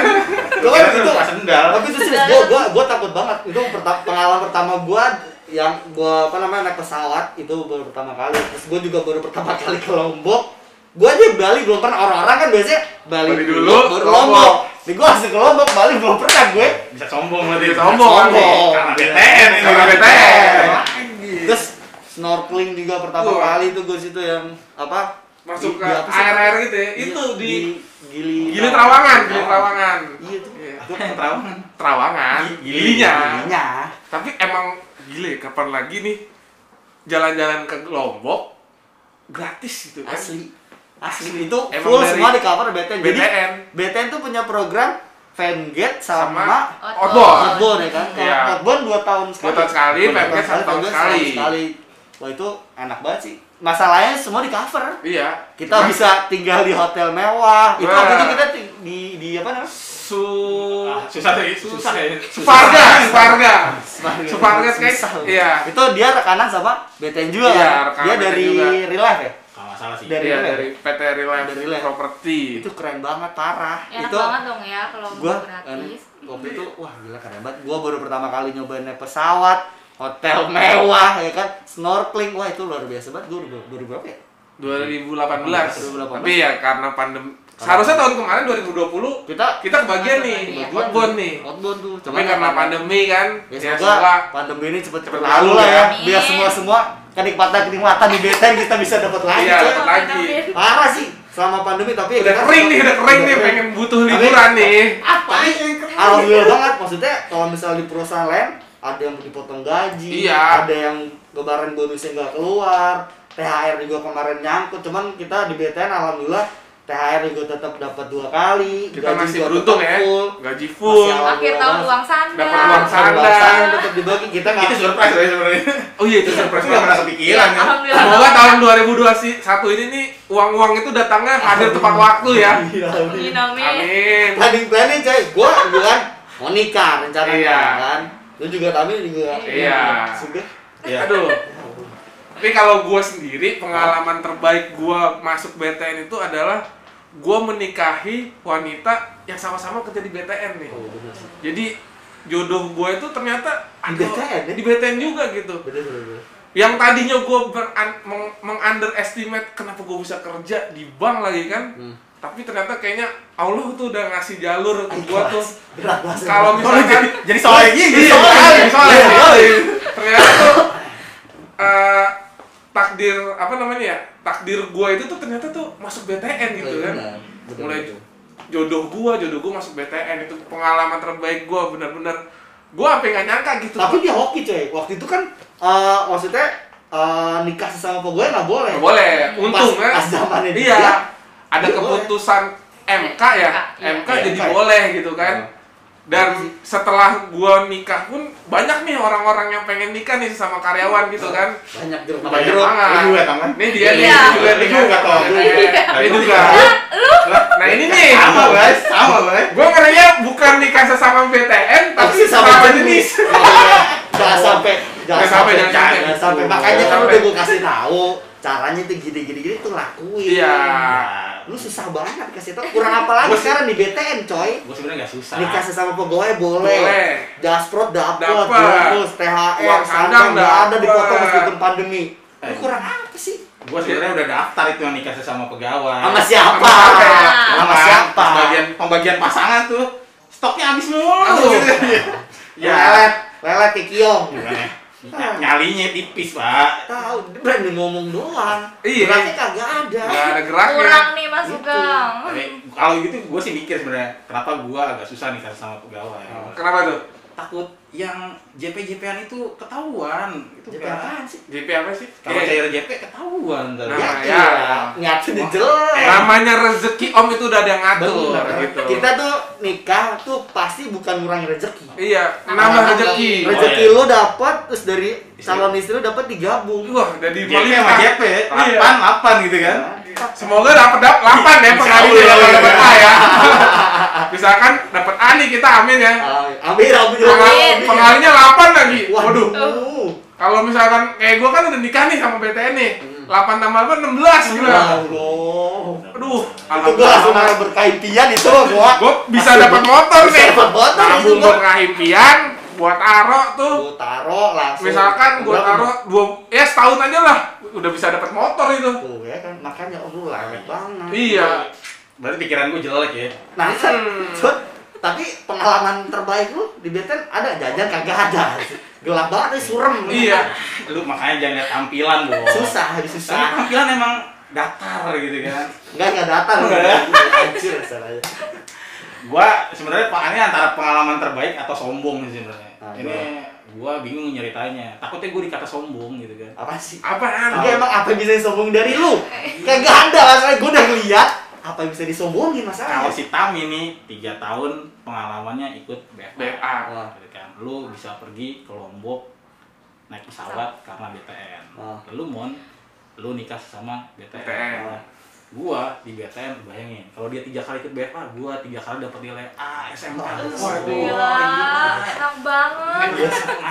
S1: Cuman itu
S3: lepas mendal.
S1: tapi itu serius, gua takut banget. Itu pengalaman pertama gua yang gua apa namanya naik pesawat itu baru pertama kali. Terus gua juga baru pertama kali ke Lombok. Gua aja Bali belum pernah, orang-orang kan biasanya Bali
S2: dulu,
S1: baru
S2: Lombok.
S1: Lombok. Nih gua langsung ke Lombok, Bali belum pernah gue.
S3: Bisa sombong berarti.
S2: Sombong.
S3: Karena BTN ini.
S2: Karena BTN.
S1: Terus snorkeling juga pertama
S2: Wah.
S1: kali itu gua situ yang apa?
S2: Masuk ke
S1: di apa sih?
S2: air-air gitu ya.
S1: Iya,
S2: Itu di
S1: Gili
S2: Trawangan,
S1: Iya.
S2: Gili Trawangan.
S1: Iya tuh.
S2: Iya.
S3: Itu Trawangan.
S2: Trawangan,
S3: Gilinya.
S2: gilinya.
S1: Gilinya.
S2: Tapi emang gile, kapan lagi nih jalan-jalan ke Lombok gratis gitu kan?
S1: Asli itu
S2: Emang
S1: full
S2: dari
S1: semua di cover BTN. Jadi
S2: BTN.
S1: BTN tuh punya program Famgate sama
S2: Outbound.
S1: Outbound ya kan?
S2: Iya.
S1: Outbound 2 tahun sekali.
S2: 2 tahun sekali, Famgate 1 tahun sekali.
S1: Wah itu enak banget sih. Masalahnya semua di cover.
S2: Iya.
S1: Kita
S2: Cuman
S1: bisa tinggal di hotel mewah. Itu
S2: Wah.
S1: waktu itu kita di apa namanya?
S3: Susah ya.
S2: Suparga kayak
S1: Susah.
S2: iya.
S1: Itu dia rekanan sama BTN juga
S2: Iya,
S1: kan?
S2: rekanan
S1: Dia
S2: BTN
S1: dari
S2: juga.
S1: Real Life ya?
S3: Kalau nggak salah sih.
S1: Dari
S2: Iya,
S1: mana?
S2: dari PT Reliance
S1: Dari Reliance.
S2: Property.
S1: Itu keren banget, parah.
S4: Enak
S1: itu
S4: banget dong ya kalau
S1: gua
S4: mau gratis.
S1: waktu itu wah gila keren banget. Gua baru pertama kali nyobain naik pesawat, hotel mewah ya kan, snorkeling. Wah itu luar biasa banget. Gua baru berapa ya?
S2: 2018.
S1: 2018.
S2: Tapi ya karena pandemi Seharusnya tahun kemarin 2020
S1: Kita
S2: kebagian nih,
S4: Iya.
S2: outbound nih.
S1: outbound tuh.
S2: Tapi karena pandemi kan,
S1: Ya,
S2: ya
S1: semoga
S2: semoga
S1: pandemi ini cepet-cepet
S2: cepet
S1: lalu
S2: lalu
S1: lah ya.
S4: ya.
S1: Biar
S4: Amin.
S1: semua kenikmatan di BTN kita bisa dapat lagi.
S2: Iya,
S1: coy.
S2: dapat lagi.
S1: Parah sih selama pandemi tapi ya
S2: Udah
S1: kita-
S2: kering nih, pengen butuh liburan nih.
S1: Tapi alhamdulillah banget, maksudnya kalau misalnya di perusahaan lain ada yang dipotong gaji,
S2: Iya.
S1: ada yang lebaran bonusnya nggak keluar, THR juga kemarin nyangkut, cuman kita di BTN alhamdulillah THR juga tetap dapat 2 kali,
S2: Kita masih
S1: juga
S2: beruntung
S1: tetap
S2: ya,
S1: full.
S2: gaji full.
S1: Masih
S4: Akhir tahun uang sandal.
S2: Dapat uang sandal.
S1: Sandal tetap dibagi, kita nggak
S3: Itu surprise ya sebenarnya.
S2: Oh iya itu surprise
S3: Itu nggak pernah
S2: banget.
S3: kepikiran ya.
S4: Alhamdulillah.
S2: Semoga tahun 2021 ini nih uang-uang itu datangnya hadir tepat waktu ya.
S1: Iya,
S4: Amin, amin.
S2: Amin.
S1: planning coy, gua bilang mau nikah rencananya
S2: Iya.
S1: kan, lu juga Tami juga
S2: Iya.
S1: sudah.
S3: Iya.
S2: Aduh. Tapi kalau gue sendiri, pengalaman terbaik gue masuk BTN itu adalah gue menikahi wanita yang sama-sama kerja di BTN nih.
S1: Oh, bener sih.
S2: Jadi jodoh gue itu ternyata
S1: Di BTN ya?
S2: di BTN juga gitu.
S1: Bener.
S2: Yang tadinya gue meng-underestimate kenapa gue bisa kerja di bank lagi kan. Tapi ternyata kayaknya Allah tuh udah ngasih jalur ke gue tuh.
S1: Berat banget.
S2: Kalau misalkan
S3: Jadi soalnya gini,
S2: Iya,
S3: soalnya.
S2: soalnya ternyata tuh takdir apa namanya ya, takdir gua itu tuh ternyata tuh masuk BTN gitu kan. Mulai jodoh gua masuk BTN itu pengalaman terbaik gua, bener-bener gua sampai nggak nyangka gitu.
S1: Tapi dia hoki coy. Waktu itu kan maksudnya nikah sesama pegawai nggak boleh.
S2: nggak boleh, untungnya
S1: pas zamannya dia,
S2: iya ada
S1: dia
S2: keputusan MK ya,
S4: Iya.
S2: MK
S1: Iya,
S2: jadi
S1: MK.
S2: boleh gitu kan. Dan setelah gua nikah pun banyak nih orang-orang yang pengen nikah nih sama karyawan gitu kan.
S1: banyak jeruk
S2: Banyak
S1: jeruk.
S2: banget.
S3: Ini juga tangan.
S2: Ini dia nih,
S4: Iya.
S2: ini juga nih
S3: Ini juga toh.
S2: Ini juga. Nah ini nih,
S3: Sama guys, sama guys.
S2: gue ngerinya bukan nikah sesama BTN, tapi sesama jenis.
S1: Jangan sampai,
S2: Jangan sampai.
S1: Makanya kan
S2: Sampai.
S1: udah gue kasih tahu caranya tuh gini tuh lakuin.
S2: Iya.
S1: Lu susah banget kasih tau. Kurang apa lagi sekarang di BTN coy.
S3: Gue sebenarnya nggak susah.
S1: Nikah sesama pegawai boleh.
S2: Boleh.
S1: Jasprot dapet,
S2: Dapet.
S1: bonus, THR,
S2: Uang
S1: sandang
S2: sandang
S1: nggak ada dipotong
S2: dapet.
S1: meskipun pandemi. Lu kurang apa sih?
S3: Gue sebenarnya udah daftar itu yang nikah sesama pegawai.
S1: Sama siapa?
S2: Sama siapa?
S1: Sama siapa?
S3: Pembagian pasangan tuh stoknya habis mulu.
S2: Aduh.
S1: Ya, lelet ke kiong.
S3: Nyalinya tipis, Pak.
S1: Tahu, dia berani ngomong doang.
S2: Iya.
S1: Geraknya kagak ada.
S2: Nggak ada geraknya.
S4: Kurang nih Mas
S1: Gitu.
S4: Sugeng.
S3: Tapi kalau gitu gue sih mikir sebenarnya kenapa gue agak susah nikah sama pegawai.
S2: Kenapa tuh?
S3: Takut yang JP-JP-an itu ketahuan. Itu
S1: Jadi
S3: kan.
S1: apaan sih?
S2: JP apa sih?
S3: Kalau
S2: Eh,
S3: cair JP ketahuan ntar.
S2: Nah,
S1: Ya,
S2: ya.
S1: iya. Niatnya jelek.
S2: namanya rezeki Om itu udah ada yang ngatur
S1: Bener.
S2: gitu.
S1: Kita tuh nikah tuh pasti bukan ngurangin rezeki.
S2: Iya, nambah rezeki.
S1: Rezeki
S3: Oh, iya.
S1: lu dapat terus dari calon istri lu dapat digabung.
S2: Wah, jadi
S3: JP sama JP,
S2: Iya.
S3: 8 gitu kan.
S2: Semoga dapat 8 ya pengalinya
S3: Insya Allah.
S2: dapat A ya. Misalkan dapat A nih kita amin ya.
S1: Amin, amin.
S2: Pengalinya 8 lagi.
S1: Waduh.
S2: Kalau misalkan kayak gua kan udah nikah nih sama BTN nih. 8 tambah 8 16 gila.
S1: Allah.
S2: Aduh,
S1: Itu gua langsung nanya berkah impian itu gua.
S2: Gua bisa dapat motor
S1: Bisa
S2: nih.
S1: dapat motor itu
S2: Nabung
S1: gua.
S2: berkah impian buat aro tuh.
S1: Gua taruh langsung.
S2: Misalkan gua
S1: Berapa?
S2: taruh ya setahun aja lah udah bisa dapat motor itu.
S1: Tuh ya kan, makanya lu lewat banget.
S2: Iya.
S3: Berarti pikiran gue jelek ya.
S1: Nah, tapi pengalaman terbaik lu di BTN ada jajan kagak ada. Gelap banget, surem.
S2: Iya.
S3: Lu makanya jangan lihat tampilan, Bos.
S1: Susah,
S3: Soalnya
S1: susah.
S3: tampilan emang datar gitu kan.
S1: Enggak datang.
S3: Enggak ya?
S1: Anjir salahnya.
S3: Gua sebenarnya ini antara pengalaman terbaik atau sombong sih sebenarnya.
S1: Nah,
S3: Ini gua bingung nyeritanya. Takutnya gua dikata sombong gitu kan.
S1: Apa sih?
S2: Apaan?
S1: Enggak, emang apa yang bisa disombong dari lu? Kagak ada masalah, gua udah ngeliat apa yang bisa disombongin
S3: Kalau
S1: masalah.
S3: si Tam ini 3 tahun pengalamannya ikut BFA.
S2: BFA.
S1: Wah.
S3: Gitu kan. Lu bisa pergi ke Lombok naik pesawat karena BTN.
S1: Oh.
S3: Lu lu nikah sama BTN.
S2: BTN.
S3: Gua di BTN bayangin kalau dia 3 kali ikut BFA, gua 3 kali dapat nilai A SMK.
S2: Waduh.
S4: Gila, enak banget.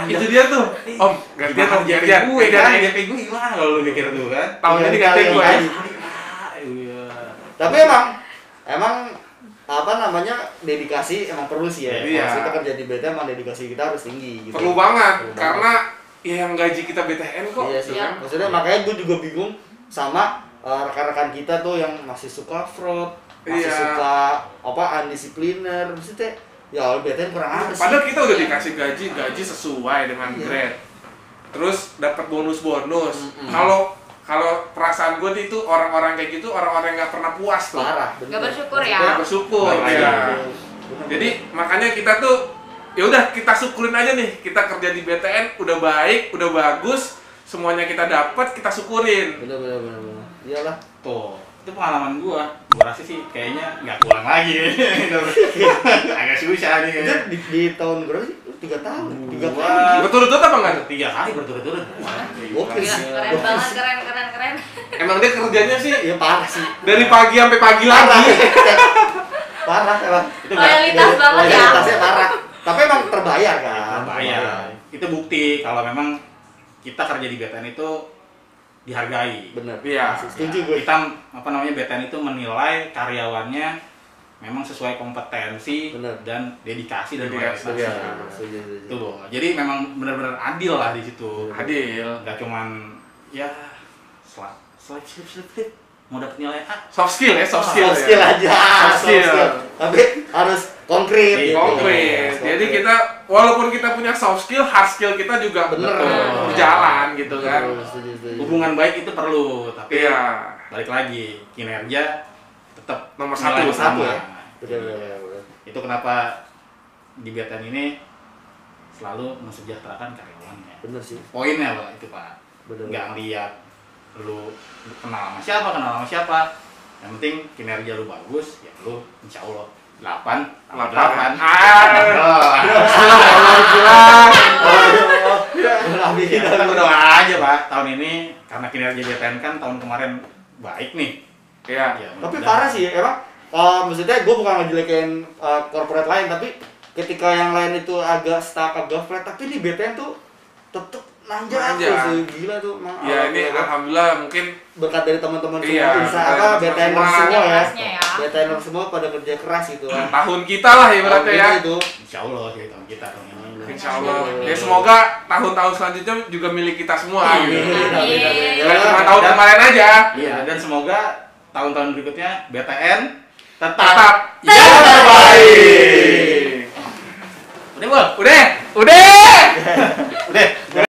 S2: Itu dia tuh. Om, gantian Om, gantian.
S3: gue
S2: Gantian
S3: kan,
S2: ya.
S3: JP gue gimana kalau lu mikir tuh kan?
S2: Tahunnya
S1: Tiga
S2: digantiin
S1: kali
S2: gue ya.
S1: lagi.
S3: Iya.
S1: Tapi emang apa namanya dedikasi emang perlu sih ya.
S2: Iya.
S1: Kalau kita kerja di BTN emang dedikasi kita harus tinggi gitu.
S2: Perlu banget
S1: Perlu
S2: karena ya yang gaji kita BTN kok.
S1: Iya sih.
S4: Iya.
S1: Maksudnya makanya gue juga bingung sama rekan-rekan kita tuh yang masih suka fraud, masih
S2: Iya.
S1: suka undisipliner, maksudnya ya BTN kurang apa sih?
S2: Padahal kita udah dikasih gaji sesuai dengan
S1: Iya.
S2: grade. Terus dapat bonus-bonus. Kalau perasaan gue itu orang-orang kayak gitu orang-orang yang nggak pernah puas tuh.
S1: Parah,
S4: Nggak bersyukur ya.
S2: Nggak bersyukur
S3: Bener.
S2: ya. Jadi makanya kita tuh ya udah kita syukurin aja nih, kita kerja di BTN udah baik, udah bagus, semuanya kita dapat, kita syukurin.
S1: Bener. Iyalah.
S3: Tuh, itu pengalaman gua rasa sih kayaknya nggak pulang lagi. Agak susah nih
S1: Itu
S3: kayaknya.
S1: di tahun berapa sih? 3 tahun. 3
S3: Wah.
S1: kali.
S2: Berturut-turut apa enggak?
S3: 3 kali berturut-turut.
S1: Oke
S4: Gila,
S1: sih.
S4: keren banget, keren.
S2: Emang dia kerjanya sih
S1: Ya parah sih.
S2: dari pagi sampai pagi
S1: Parah.
S2: lagi.
S1: Parah emang.
S3: Itu
S4: Loyalitas banget ya.
S1: Loyalitasnya parah. Tapi emang terbayar kan?
S3: bayar. Itu bukti kalau memang kita kerja di BTN itu dihargai.
S1: Bener.
S2: Iya.
S1: Setuju gue.
S3: Kita BTN itu menilai karyawannya memang sesuai kompetensi
S1: Bener.
S3: dan dedikasi dan
S2: Dedikasi,
S3: loyalitas.
S1: Iya, setuju.
S3: Tuh, jadi memang benar-benar adil lah di situ.
S2: Adil.
S3: Nggak cuman ya slip mau dapet nilai A.
S2: Soft skill ya, soft skill.
S1: Soft skill
S2: ya.
S1: aja.
S2: Soft skill.
S1: Tapi harus konkret.
S3: Iya,
S1: gitu.
S2: Konkret.
S1: Soft
S2: Jadi
S1: skill.
S2: kita walaupun kita punya soft skill, hard skill kita juga
S1: Bener.
S2: berjalan gitu kan.
S1: Betul, setuju.
S3: Hubungan baik itu perlu, tapi
S2: Iya.
S3: balik lagi kinerja tetap
S2: Nomor
S3: nilai
S2: satu.
S3: utama.
S1: ya. Betul.
S3: Itu kenapa di BTN ini selalu mensejahterakan karyawannya.
S1: Bener sih.
S3: Poinnya Pak itu Pak.
S1: Bener.
S3: Nggak ngeliat lu kenal sama siapa. Yang penting kinerja lu bagus, ya lu insya Allah 8. Kita berdoa aja Pak, tahun ini karena kinerja BTN kan tahun kemarin baik nih.
S2: Iya.
S3: Ya,
S1: Tapi
S3: mudah-mudahan.
S1: parah sih emang. Maksudnya gue bukan ngejelekin corporate lain, tapi ketika yang lain itu agak stuck, agak flat, tapi di BTN tuh tetep nanjak
S2: Nanjak.
S1: terus, gila tuh.
S2: Ya ini alhamdulillah mungkin
S1: berkat dari teman-teman
S2: Iya,
S1: semua, bisa
S2: berkat
S1: apa
S2: dari
S1: BTN
S2: semua.
S1: semua ya.
S4: Kerasnya ya.
S1: BTN semua pada kerja keras gitu kan.
S2: tahun kita lah ibaratnya ya.
S1: Itu.
S3: Insya Allah jadi tahun kita tahun ini.
S2: Insya Allah. Ya semoga tahun-tahun selanjutnya juga milik kita semua.
S3: Amin.
S2: Gitu.
S4: Amin.
S2: Jangan cuma tahun kemarin aja.
S3: Iya, dan semoga tahun-tahun berikutnya BTN tetap
S2: Tetap
S3: yang terbaik.
S2: terbaik.
S3: Udah, Bol?
S2: Udah.